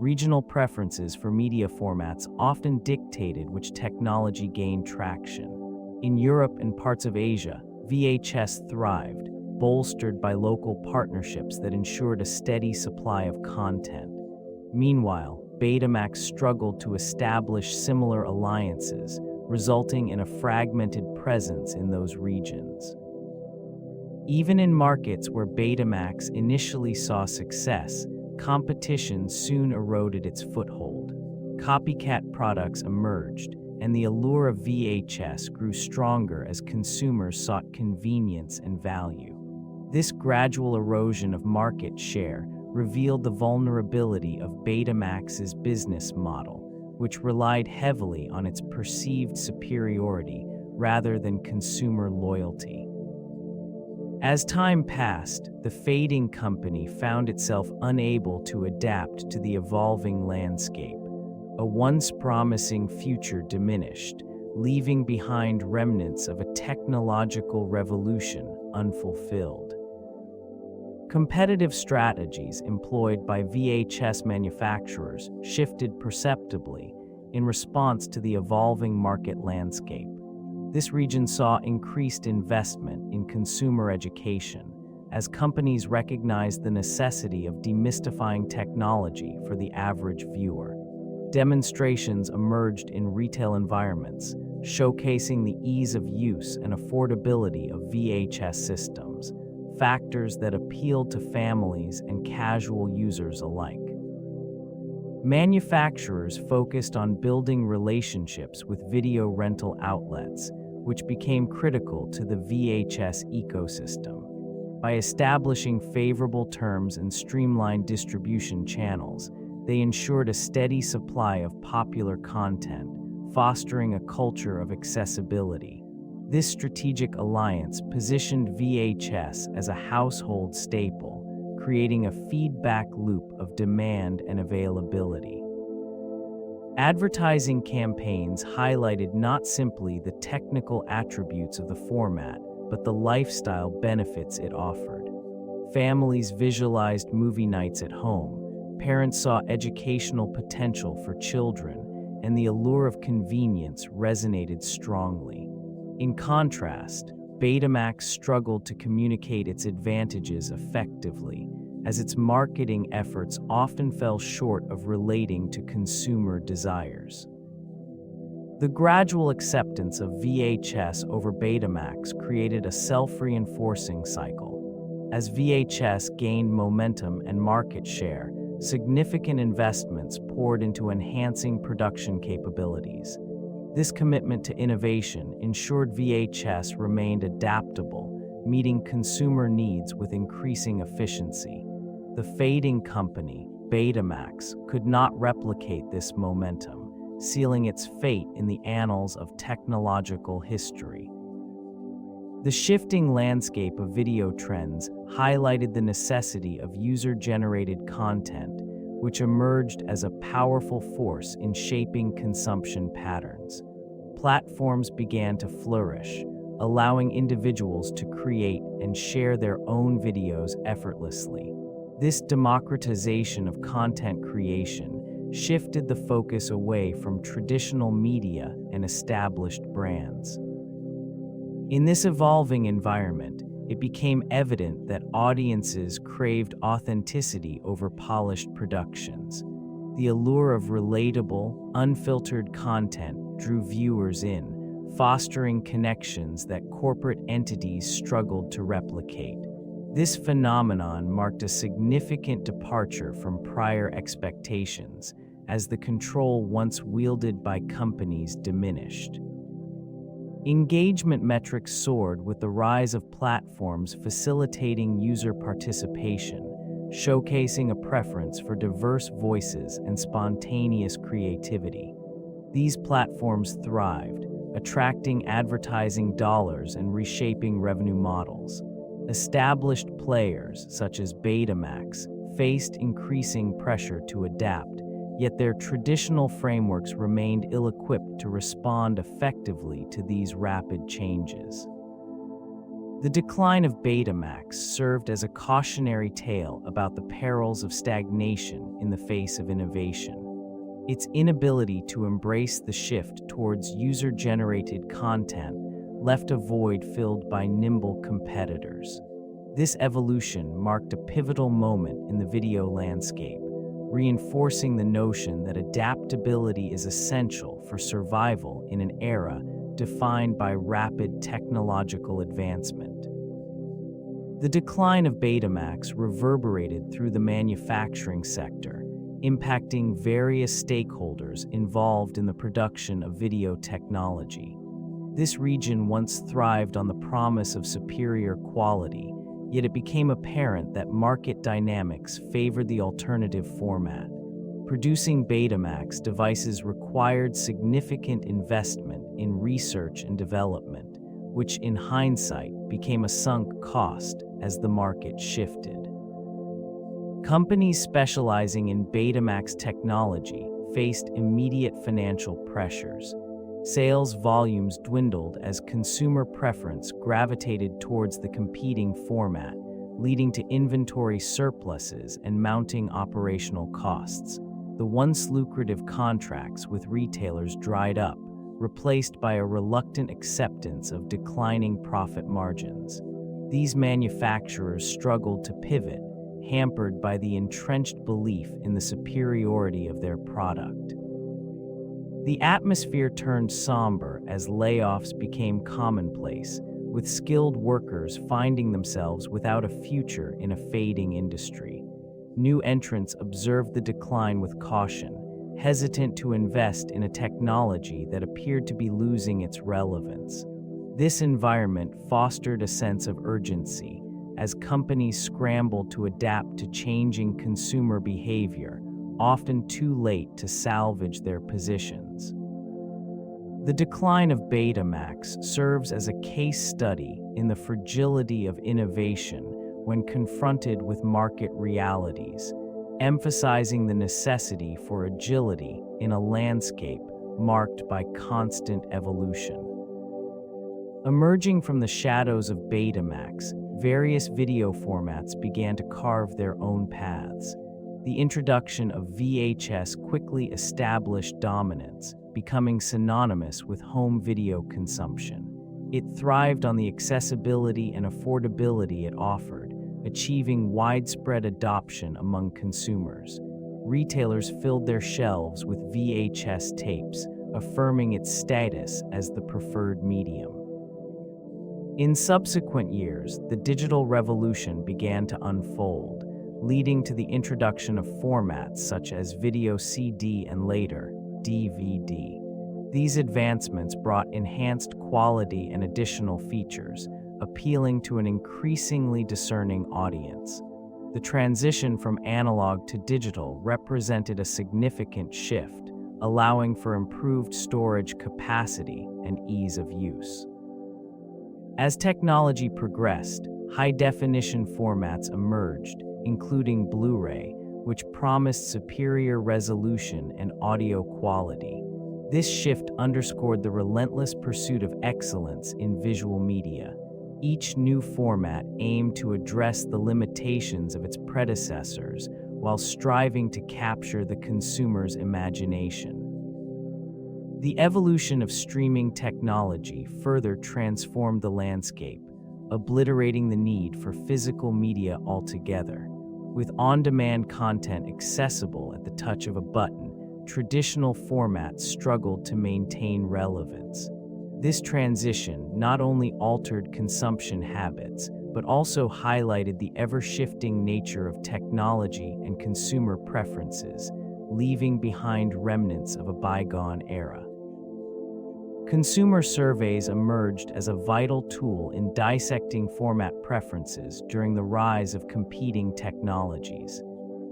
Regional preferences for media formats often dictated which technology gained traction. In Europe and parts of Asia, VHS thrived, bolstered by local partnerships that ensured a steady supply of content. Meanwhile, Betamax struggled to establish similar alliances, resulting in a fragmented presence in those regions. Even in markets where Betamax initially saw success, competition soon eroded its foothold. Copycat products emerged, and the allure of VHS grew stronger as consumers sought convenience and value. This gradual erosion of market share revealed the vulnerability of Betamax's business model, which relied heavily on its perceived superiority rather than consumer loyalty. As time passed, the fading company found itself unable to adapt to the evolving landscape. A once promising future diminished, leaving behind remnants of a technological revolution unfulfilled. Competitive strategies employed by VHS manufacturers shifted perceptibly in response to the evolving market landscape. This region saw increased investment in consumer education as companies recognized the necessity of demystifying technology for the average viewer. Demonstrations emerged in retail environments, showcasing the ease of use and affordability of VHS systems, factors that appealed to families and casual users alike. Manufacturers focused on building relationships with video rental outlets, which became critical to the VHS ecosystem. By establishing favorable terms and streamlined distribution channels, they ensured a steady supply of popular content, fostering a culture of accessibility. This strategic alliance positioned VHS as a household staple, creating a feedback loop of demand and availability. Advertising campaigns highlighted not simply the technical attributes of the format, but the lifestyle benefits it offered. Families visualized movie nights at home, parents saw educational potential for children, and the allure of convenience resonated strongly. In contrast, Betamax struggled to communicate its advantages effectively, as its marketing efforts often fell short of relating to consumer desires. The gradual acceptance of VHS over Betamax created a self-reinforcing cycle. As VHS gained momentum and market share, significant investments poured into enhancing production capabilities. This commitment to innovation ensured VHS remained adaptable, meeting consumer needs with increasing efficiency. The fading company, Betamax, could not replicate this momentum, sealing its fate in the annals of technological history. The shifting landscape of video trends highlighted the necessity of user-generated content, which emerged as a powerful force in shaping consumption patterns. Platforms began to flourish, allowing individuals to create and share their own videos effortlessly. This democratization of content creation shifted the focus away from traditional media and established brands. In this evolving environment, it became evident that audiences craved authenticity over polished productions. The allure of relatable, unfiltered content drew viewers in, fostering connections that corporate entities struggled to replicate. This phenomenon marked a significant departure from prior expectations, as the control once wielded by companies diminished. Engagement metrics soared with the rise of platforms facilitating user participation, showcasing a preference for diverse voices and spontaneous creativity. These platforms thrived, attracting advertising dollars and reshaping revenue models. Established players, such as Betamax, faced increasing pressure to adapt, yet their traditional frameworks remained ill-equipped to respond effectively to these rapid changes. The decline of Betamax served as a cautionary tale about the perils of stagnation in the face of innovation. Its inability to embrace the shift towards user-generated content left a void filled by nimble competitors. This evolution marked a pivotal moment in the video landscape, reinforcing the notion that adaptability is essential for survival in an era defined by rapid technological advancement. The decline of Betamax reverberated through the manufacturing sector, impacting various stakeholders involved in the production of video technology. This region once thrived on the promise of superior quality, yet it became apparent that market dynamics favored the alternative format. Producing Betamax devices required significant investment in research and development, which in hindsight became a sunk cost as the market shifted. Companies specializing in Betamax technology faced immediate financial pressures. Sales volumes dwindled as consumer preference gravitated towards the competing format, leading to inventory surpluses and mounting operational costs. The once lucrative contracts with retailers dried up, replaced by a reluctant acceptance of declining profit margins. These manufacturers struggled to pivot, hampered by the entrenched belief in the superiority of their product. The atmosphere turned somber as layoffs became commonplace, with skilled workers finding themselves without a future in a fading industry. New entrants observed the decline with caution, hesitant to invest in a technology that appeared to be losing its relevance. This environment fostered a sense of urgency as companies scrambled to adapt to changing consumer behavior, often too late to salvage their positions. The decline of Betamax serves as a case study in the fragility of innovation when confronted with market realities, emphasizing the necessity for agility in a landscape marked by constant evolution. Emerging from the shadows of Betamax, various video formats began to carve their own paths. The introduction of VHS quickly established dominance, becoming synonymous with home video consumption. It thrived on the accessibility and affordability it offered, achieving widespread adoption among consumers. Retailers filled their shelves with VHS tapes, affirming its status as the preferred medium. In subsequent years, the digital revolution began to unfold, leading to the introduction of formats such as video CD and later, DVD. These advancements brought enhanced quality and additional features, appealing to an increasingly discerning audience. The transition from analog to digital represented a significant shift, allowing for improved storage capacity and ease of use. As technology progressed, high-definition formats emerged, including Blu-ray, which promised superior resolution and audio quality. This shift underscored the relentless pursuit of excellence in visual media. Each new format aimed to address the limitations of its predecessors while striving to capture the consumer's imagination. The evolution of streaming technology further transformed the landscape, obliterating the need for physical media altogether. With on-demand content accessible at the touch of a button, traditional formats struggled to maintain relevance. This transition not only altered consumption habits, but also highlighted the ever-shifting nature of technology and consumer preferences, leaving behind remnants of a bygone era. Consumer surveys emerged as a vital tool in dissecting format preferences during the rise of competing technologies.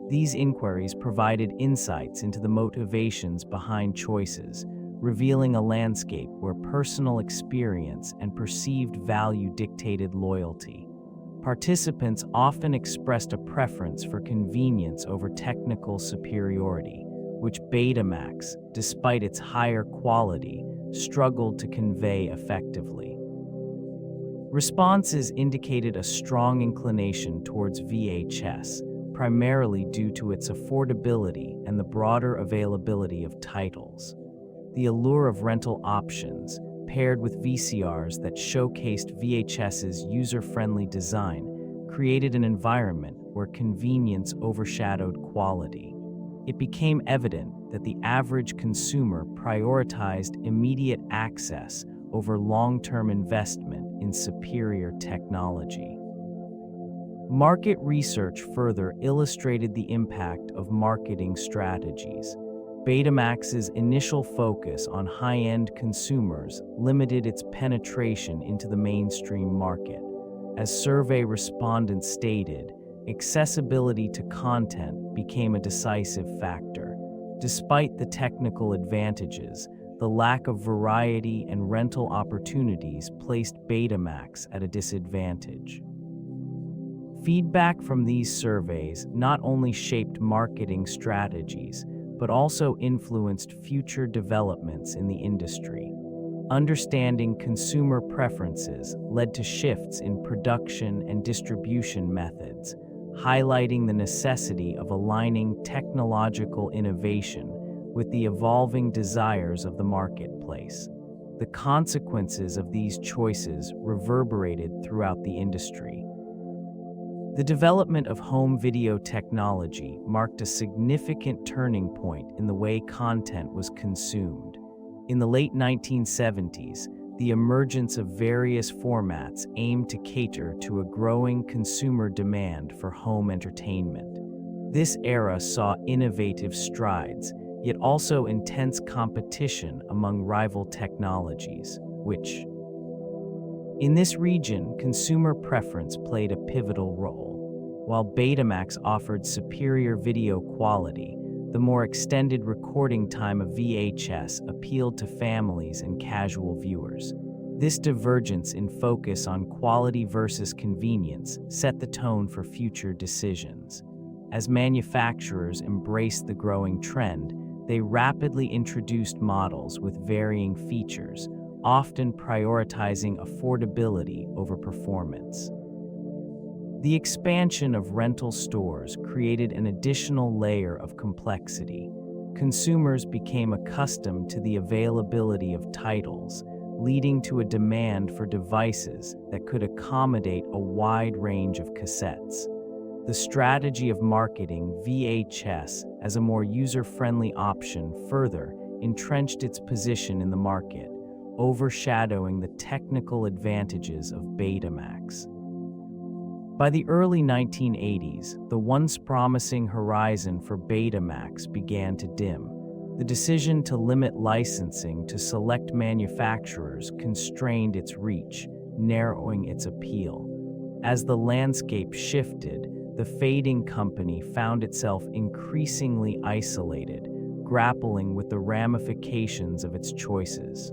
These inquiries provided insights into the motivations behind choices, revealing a landscape where personal experience and perceived value dictated loyalty. Participants often expressed a preference for convenience over technical superiority, which Betamax, despite its higher quality, struggled to convey effectively. Responses indicated a strong inclination towards VHS, primarily due to its affordability and the broader availability of titles. The allure of rental options, paired with VCRs that showcased VHS's user-friendly design, created an environment where convenience overshadowed quality. It became evident that the average consumer prioritized immediate access over long-term investment in superior technology. Market research further illustrated the impact of marketing strategies. Betamax's initial focus on high-end consumers limited its penetration into the mainstream market. As survey respondents stated, accessibility to content became a decisive factor. Despite the technical advantages, the lack of variety and rental opportunities placed Betamax at a disadvantage. Feedback from these surveys not only shaped marketing strategies, but also influenced future developments in the industry. Understanding consumer preferences led to shifts in production and distribution methods, highlighting the necessity of aligning technological innovation with the evolving desires of the marketplace. The consequences of these choices reverberated throughout the industry. The development of home video technology marked a significant turning point in the way content was consumed. In the late 1970s, the emergence of various formats aimed to cater to a growing consumer demand for home entertainment. This era saw innovative strides, yet also intense competition among rival technologies, which, in this region, consumer preference played a pivotal role. While Betamax offered superior video quality, the more extended recording time of VHS appealed to families and casual viewers. This divergence in focus on quality versus convenience set the tone for future decisions. As manufacturers embraced the growing trend, they rapidly introduced models with varying features, often prioritizing affordability over performance. The expansion of rental stores created an additional layer of complexity. Consumers became accustomed to the availability of titles, leading to a demand for devices that could accommodate a wide range of cassettes. The strategy of marketing VHS as a more user-friendly option further entrenched its position in the market, overshadowing the technical advantages of Betamax. By the early 1980s, the once promising horizon for Betamax began to dim. The decision to limit licensing to select manufacturers constrained its reach, narrowing its appeal. As the landscape shifted, the fading company found itself increasingly isolated, grappling with the ramifications of its choices.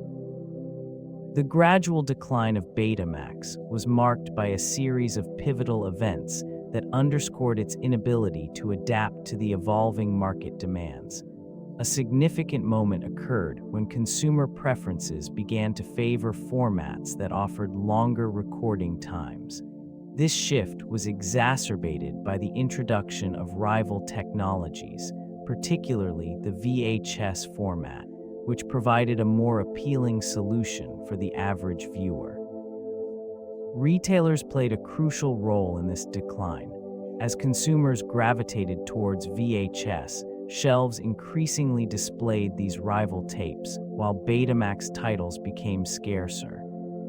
The gradual decline of Betamax was marked by a series of pivotal events that underscored its inability to adapt to the evolving market demands. A significant moment occurred when consumer preferences began to favor formats that offered longer recording times. This shift was exacerbated by the introduction of rival technologies, particularly the VHS format, which provided a more appealing solution for the average viewer. Retailers played a crucial role in this decline. As consumers gravitated towards VHS, shelves increasingly displayed these rival tapes, while Betamax titles became scarcer.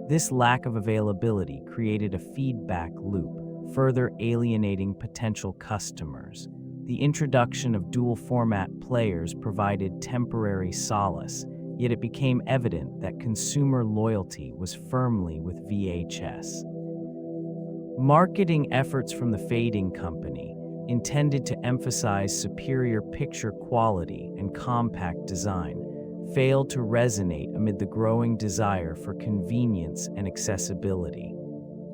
This lack of availability created a feedback loop, further alienating potential customers. The introduction of dual-format players provided temporary solace, yet it became evident that consumer loyalty was firmly with VHS. Marketing efforts from the fading company, intended to emphasize superior picture quality and compact design, failed to resonate amid the growing desire for convenience and accessibility.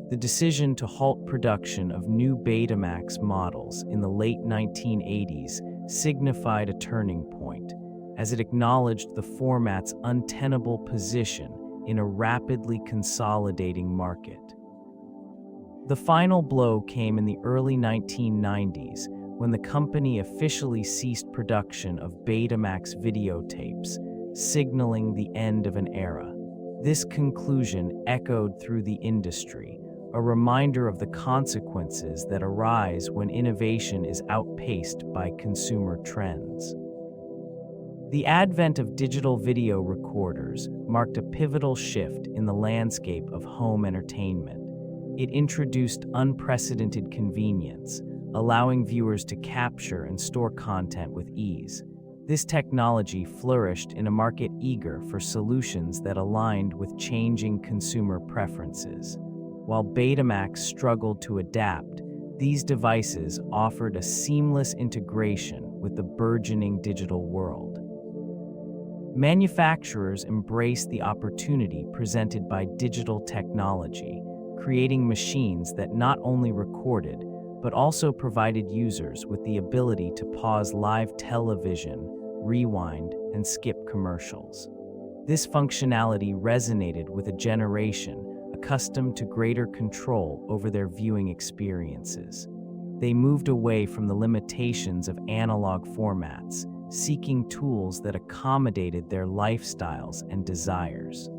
The decision to halt production of new Betamax models in the late 1980s signified a turning point, as it acknowledged the format's untenable position in a rapidly consolidating market. The final blow came in the early 1990s when the company officially ceased production of Betamax videotapes, signaling the end of an era. This conclusion echoed through the industry, a reminder of the consequences that arise when innovation is outpaced by consumer trends. The advent of digital video recorders marked a pivotal shift in the landscape of home entertainment. It introduced unprecedented convenience, allowing viewers to capture and store content with ease. This technology flourished in a market eager for solutions that aligned with changing consumer preferences. While Betamax struggled to adapt, these devices offered a seamless integration with the burgeoning digital world. Manufacturers embraced the opportunity presented by digital technology, creating machines that not only recorded, but also provided users with the ability to pause live television, rewind, and skip commercials. This functionality resonated with a generation accustomed to greater control over their viewing experiences. They moved away from the limitations of analog formats, seeking tools that accommodated their lifestyles and desires.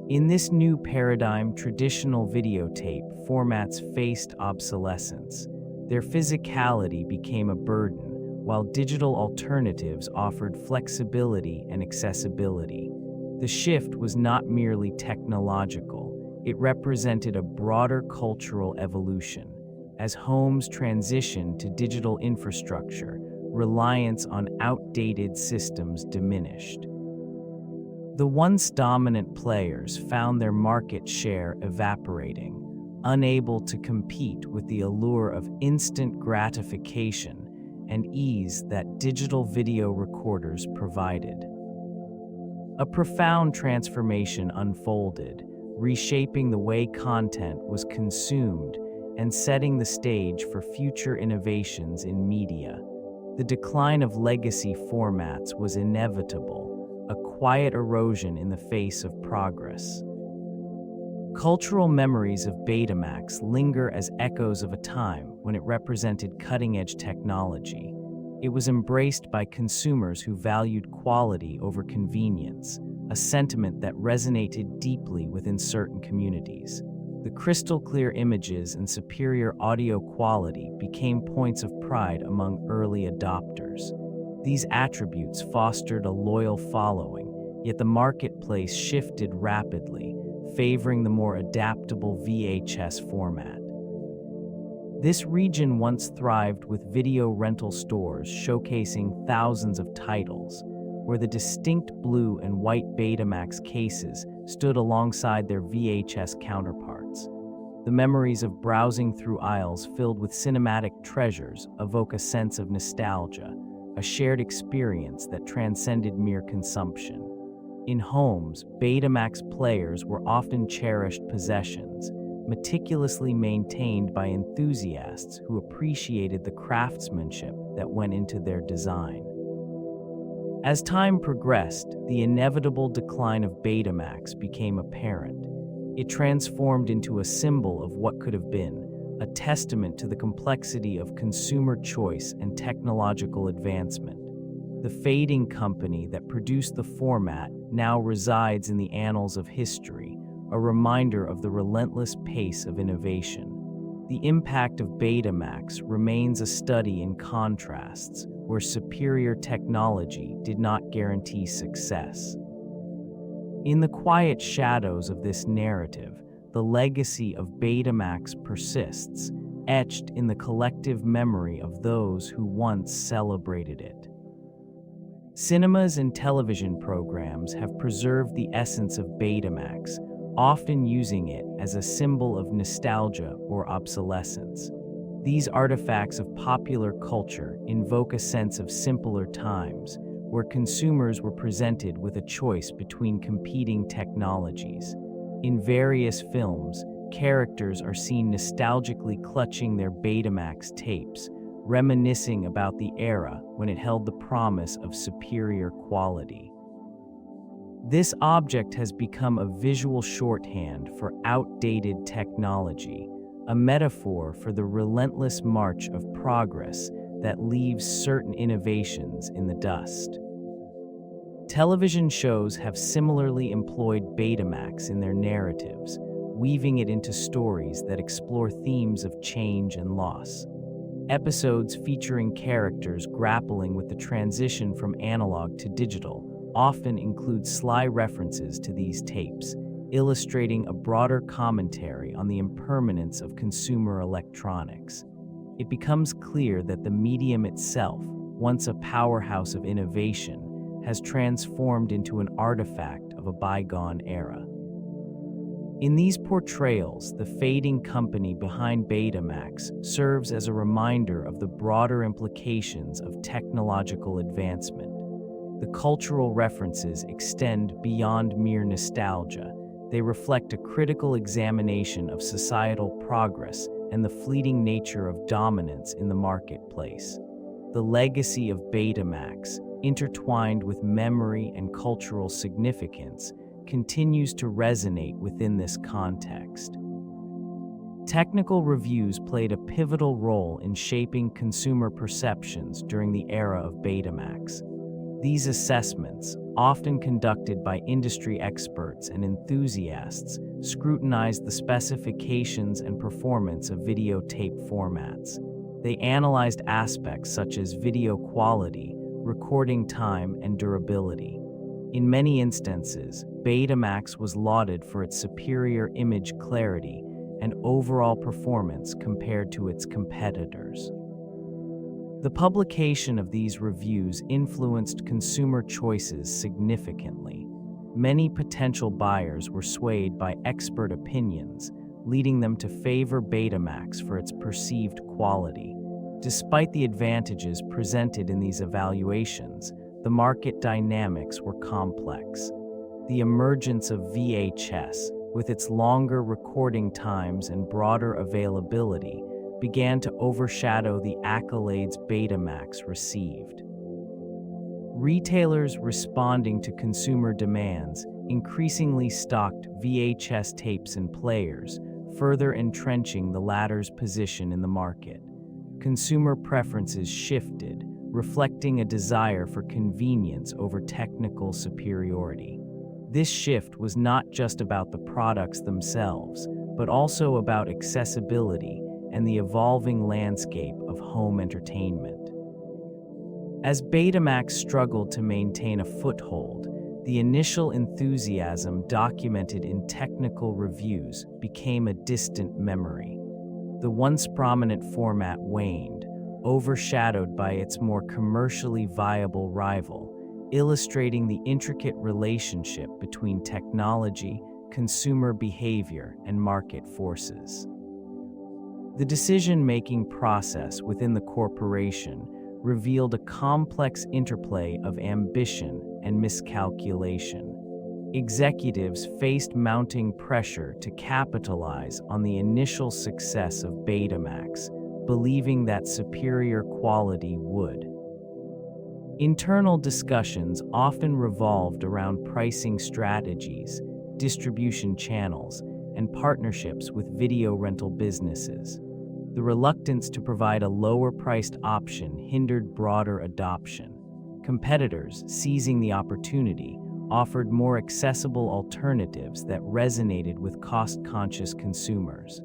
In this new paradigm, traditional videotape formats faced obsolescence. Their physicality became a burden, while digital alternatives offered flexibility and accessibility. The shift was not merely technological, it represented a broader cultural evolution. As homes transitioned to digital infrastructure, reliance on outdated systems diminished. The once dominant players found their market share evaporating, unable to compete with the allure of instant gratification and ease that digital video recorders provided. A profound transformation unfolded, reshaping the way content was consumed and setting the stage for future innovations in media. The decline of legacy formats was inevitable, a quiet erosion in the face of progress. Cultural memories of Betamax linger as echoes of a time when it represented cutting-edge technology. It was embraced by consumers who valued quality over convenience, a sentiment that resonated deeply within certain communities. The crystal-clear images and superior audio quality became points of pride among early adopters. These attributes fostered a loyal following, yet the marketplace shifted rapidly, favoring the more adaptable VHS format. This region once thrived with video rental stores showcasing thousands of titles, where the distinct blue and white Betamax cases stood alongside their VHS counterparts. The memories of browsing through aisles filled with cinematic treasures evoke a sense of nostalgia, a shared experience that transcended mere consumption. In homes, Betamax players were often cherished possessions, meticulously maintained by enthusiasts who appreciated the craftsmanship that went into their design. As time progressed, the inevitable decline of Betamax became apparent. It transformed into a symbol of what could have been, a testament to the complexity of consumer choice and technological advancement. The fading company that produced the format now resides in the annals of history, a reminder of the relentless pace of innovation. The impact of Betamax remains a study in contrasts, where superior technology did not guarantee success. In the quiet shadows of this narrative, the legacy of Betamax persists, etched in the collective memory of those who once celebrated it. Cinemas and television programs have preserved the essence of Betamax, often using it as a symbol of nostalgia or obsolescence. These artifacts of popular culture invoke a sense of simpler times, where consumers were presented with a choice between competing technologies. In various films, characters are seen nostalgically clutching their Betamax tapes, reminiscing about the era when it held the promise of superior quality. This object has become a visual shorthand for outdated technology, a metaphor for the relentless march of progress that leaves certain innovations in the dust. Television shows have similarly employed Betamax in their narratives, weaving it into stories that explore themes of change and loss. Episodes featuring characters grappling with the transition from analog to digital often include sly references to these tapes, illustrating a broader commentary on the impermanence of consumer electronics. It becomes clear that the medium itself, once a powerhouse of innovation, has transformed into an artifact of a bygone era. In these portrayals, the fading company behind Betamax serves as a reminder of the broader implications of technological advancement. The cultural references extend beyond mere nostalgia. They reflect a critical examination of societal progress and the fleeting nature of dominance in the marketplace. The legacy of Betamax, intertwined with memory and cultural significance, continues to resonate within this context. Technical reviews played a pivotal role in shaping consumer perceptions during the era of Betamax. These assessments, often conducted by industry experts and enthusiasts, scrutinized the specifications and performance of videotape formats. They analyzed aspects such as video quality, recording time, and durability. In many instances, Betamax was lauded for its superior image clarity and overall performance compared to its competitors. The publication of these reviews influenced consumer choices significantly. Many potential buyers were swayed by expert opinions, leading them to favor Betamax for its perceived quality. Despite the advantages presented in these evaluations, the market dynamics were complex. The emergence of VHS, with its longer recording times and broader availability, began to overshadow the accolades Betamax received. Retailers responding to consumer demands increasingly stocked VHS tapes and players, further entrenching the latter's position in the market. Consumer preferences shifted, reflecting a desire for convenience over technical superiority. This shift was not just about the products themselves, but also about accessibility and the evolving landscape of home entertainment. As Betamax struggled to maintain a foothold, the initial enthusiasm documented in technical reviews became a distant memory. The once prominent format waned, overshadowed by its more commercially viable rival, illustrating the intricate relationship between technology, consumer behavior, and market forces. The decision-making process within the corporation revealed a complex interplay of ambition and miscalculation. Executives faced mounting pressure to capitalize on the initial success of Betamax, believing that superior quality would. Internal discussions often revolved around pricing strategies, distribution channels, and partnerships with video rental businesses. The reluctance to provide a lower-priced option hindered broader adoption. Competitors, seizing the opportunity, offered more accessible alternatives that resonated with cost-conscious consumers.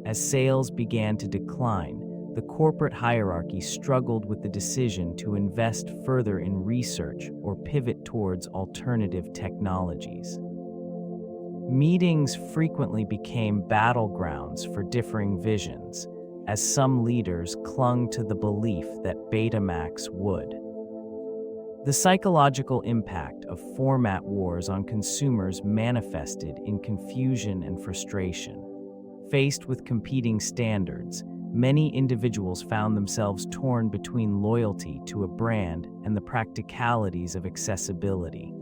As sales began to decline, the corporate hierarchy struggled with the decision to invest further in research or pivot towards alternative technologies. Meetings frequently became battlegrounds for differing visions, as some leaders clung to the belief that Betamax would. The psychological impact of format wars on consumers manifested in confusion and frustration. Faced with competing standards, many individuals found themselves torn between loyalty to a brand and the practicalities of accessibility.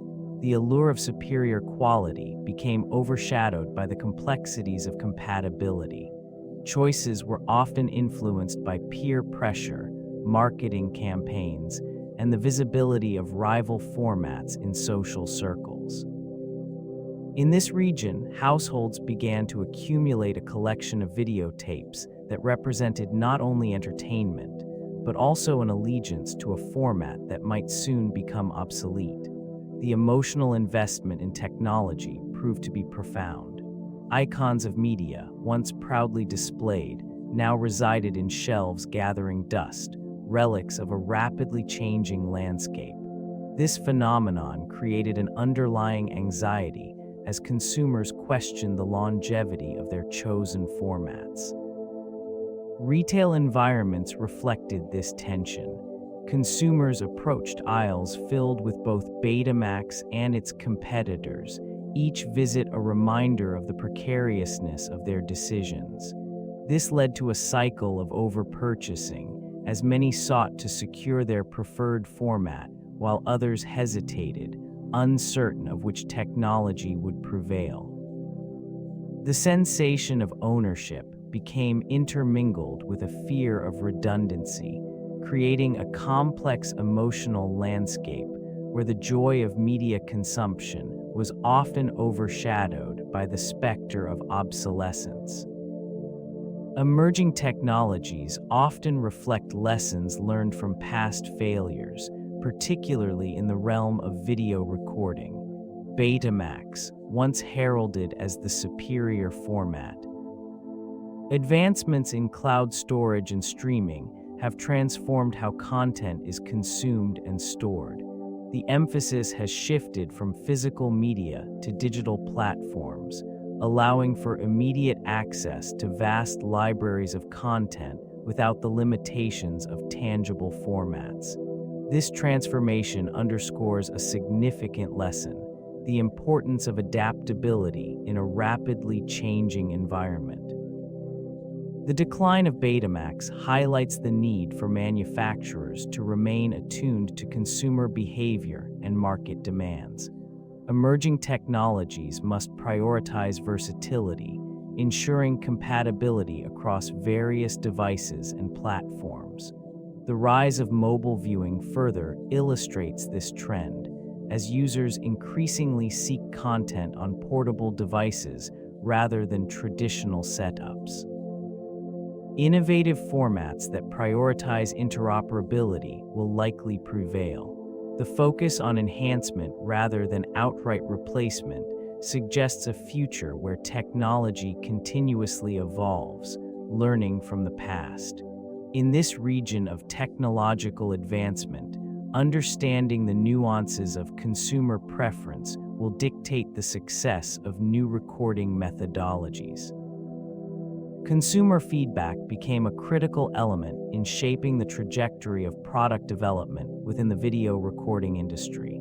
The allure of superior quality became overshadowed by the complexities of compatibility. Choices were often influenced by peer pressure, marketing campaigns, and the visibility of rival formats in social circles. In this region, households began to accumulate a collection of videotapes that represented not only entertainment, but also an allegiance to a format that might soon become obsolete. The emotional investment in technology proved to be profound. Icons of media, once proudly displayed, now resided in shelves gathering dust, relics of a rapidly changing landscape. This phenomenon created an underlying anxiety as consumers questioned the longevity of their chosen formats. Retail environments reflected this tension. Consumers approached aisles filled with both Betamax and its competitors, each visit a reminder of the precariousness of their decisions. This led to a cycle of over-purchasing, as many sought to secure their preferred format while others hesitated, uncertain of which technology would prevail. The sensation of ownership became intermingled with a fear of redundancy, creating a complex emotional landscape where the joy of media consumption was often overshadowed by the specter of obsolescence. Emerging technologies often reflect lessons learned from past failures, particularly in the realm of video recording. Betamax, once heralded as the superior format. Advancements in cloud storage and streaming have transformed how content is consumed and stored. The emphasis has shifted from physical media to digital platforms, allowing for immediate access to vast libraries of content without the limitations of tangible formats. This transformation underscores a significant lesson: the importance of adaptability in a rapidly changing environment. The decline of Betamax highlights the need for manufacturers to remain attuned to consumer behavior and market demands. Emerging technologies must prioritize versatility, ensuring compatibility across various devices and platforms. The rise of mobile viewing further illustrates this trend, as users increasingly seek content on portable devices rather than traditional setups. Innovative formats that prioritize interoperability will likely prevail. The focus on enhancement rather than outright replacement suggests a future where technology continuously evolves, learning from the past. In this region of technological advancement, understanding the nuances of consumer preference will dictate the success of new recording methodologies. Consumer feedback became a critical element in shaping the trajectory of product development within the video recording industry.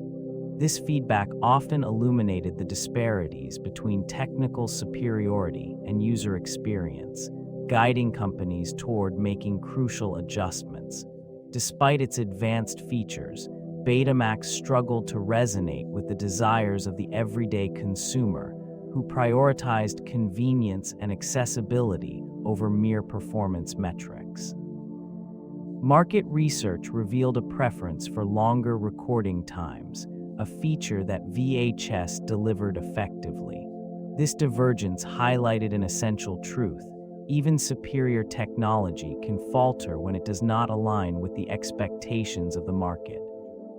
This feedback often illuminated the disparities between technical superiority and user experience, guiding companies toward making crucial adjustments. Despite its advanced features, Betamax struggled to resonate with the desires of the everyday consumer, who prioritized convenience and accessibility over mere performance metrics. Market research revealed a preference for longer recording times, a feature that VHS delivered effectively. This divergence highlighted an essential truth: even superior technology can falter when it does not align with the expectations of the market.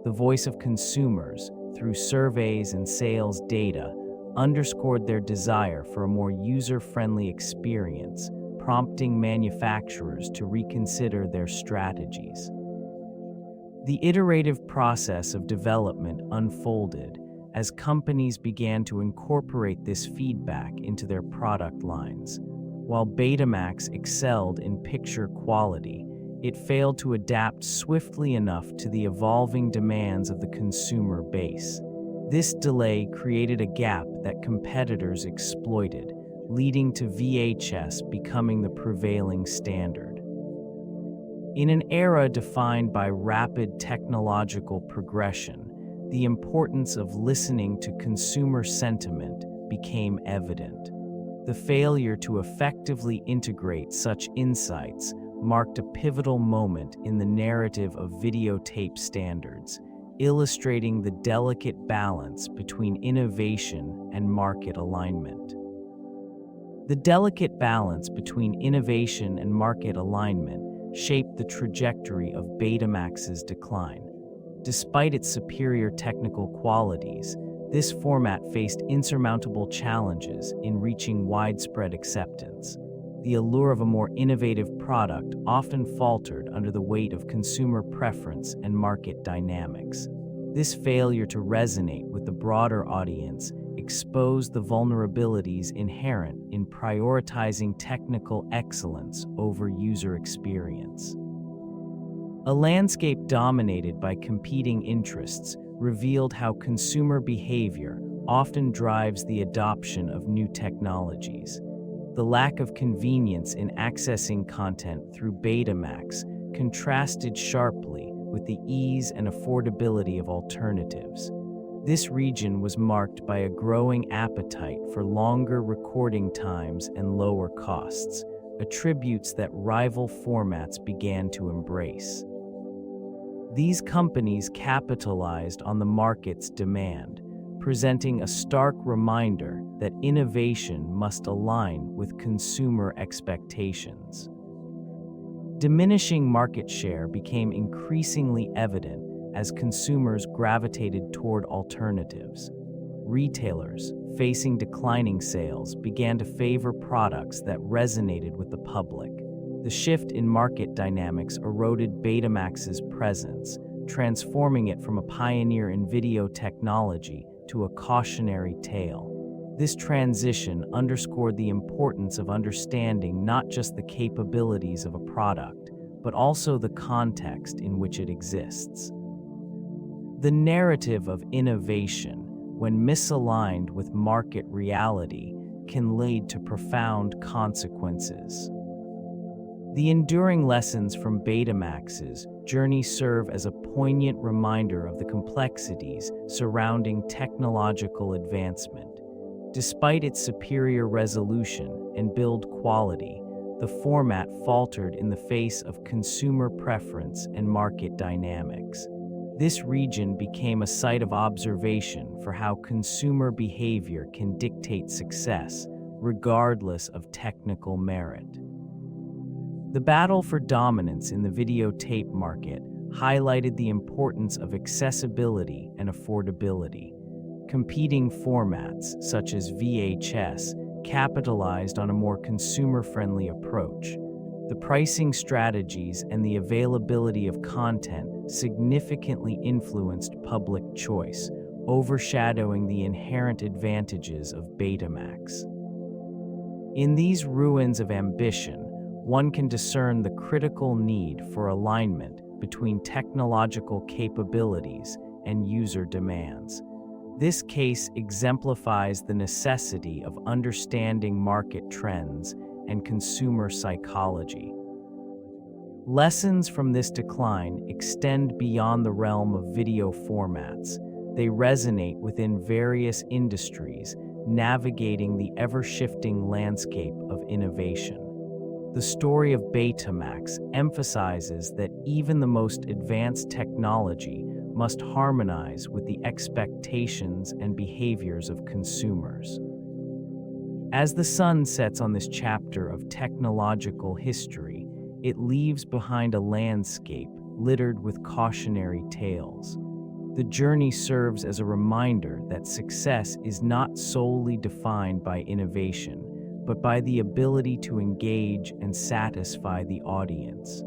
The voice of consumers, through surveys and sales data, underscored their desire for a more user-friendly experience, prompting manufacturers to reconsider their strategies. The iterative process of development unfolded as companies began to incorporate this feedback into their product lines. While Betamax excelled in picture quality, it failed to adapt swiftly enough to the evolving demands of the consumer base. This delay created a gap that competitors exploited, leading to VHS becoming the prevailing standard. In an era defined by rapid technological progression, the importance of listening to consumer sentiment became evident. The failure to effectively integrate such insights marked a pivotal moment in the narrative of videotape standards, illustrating the delicate balance between innovation and market alignment. The delicate balance between innovation and market alignment shaped the trajectory of Betamax's decline. Despite its superior technical qualities, this format faced insurmountable challenges in reaching widespread acceptance. The allure of a more innovative product often faltered under the weight of consumer preference and market dynamics. This failure to resonate with the broader audience exposed the vulnerabilities inherent in prioritizing technical excellence over user experience. A landscape dominated by competing interests revealed how consumer behavior often drives the adoption of new technologies. The lack of convenience in accessing content through Betamax contrasted sharply with the ease and affordability of alternatives. This region was marked by a growing appetite for longer recording times and lower costs, attributes that rival formats began to embrace. These companies capitalized on the market's demand, presenting a stark reminder that innovation must align with consumer expectations. Diminishing market share became increasingly evident as consumers gravitated toward alternatives. Retailers, facing declining sales, began to favor products that resonated with the public. The shift in market dynamics eroded Betamax's presence, transforming it from a pioneer in video technology to a cautionary tale. This transition underscored the importance of understanding not just the capabilities of a product, but also the context in which it exists. The narrative of innovation, when misaligned with market reality, can lead to profound consequences. The enduring lessons from Betamax's journey serve as a poignant reminder of the complexities surrounding technological advancement. Despite its superior resolution and build quality, the format faltered in the face of consumer preference and market dynamics. This region became a site of observation for how consumer behavior can dictate success, regardless of technical merit. The battle for dominance in the videotape market highlighted the importance of accessibility and affordability. Competing formats, such as VHS, capitalized on a more consumer-friendly approach. The pricing strategies and the availability of content significantly influenced public choice, overshadowing the inherent advantages of Betamax. In these ruins of ambition, one can discern the critical need for alignment between technological capabilities and user demands. This case exemplifies the necessity of understanding market trends and consumer psychology. Lessons from this decline extend beyond the realm of video formats. They resonate within various industries, navigating the ever-shifting landscape of innovation. The story of Betamax emphasizes that even the most advanced technology must harmonize with the expectations and behaviors of consumers. As the sun sets on this chapter of technological history, it leaves behind a landscape littered with cautionary tales. The journey serves as a reminder that success is not solely defined by innovation, but by the ability to engage and satisfy the audience.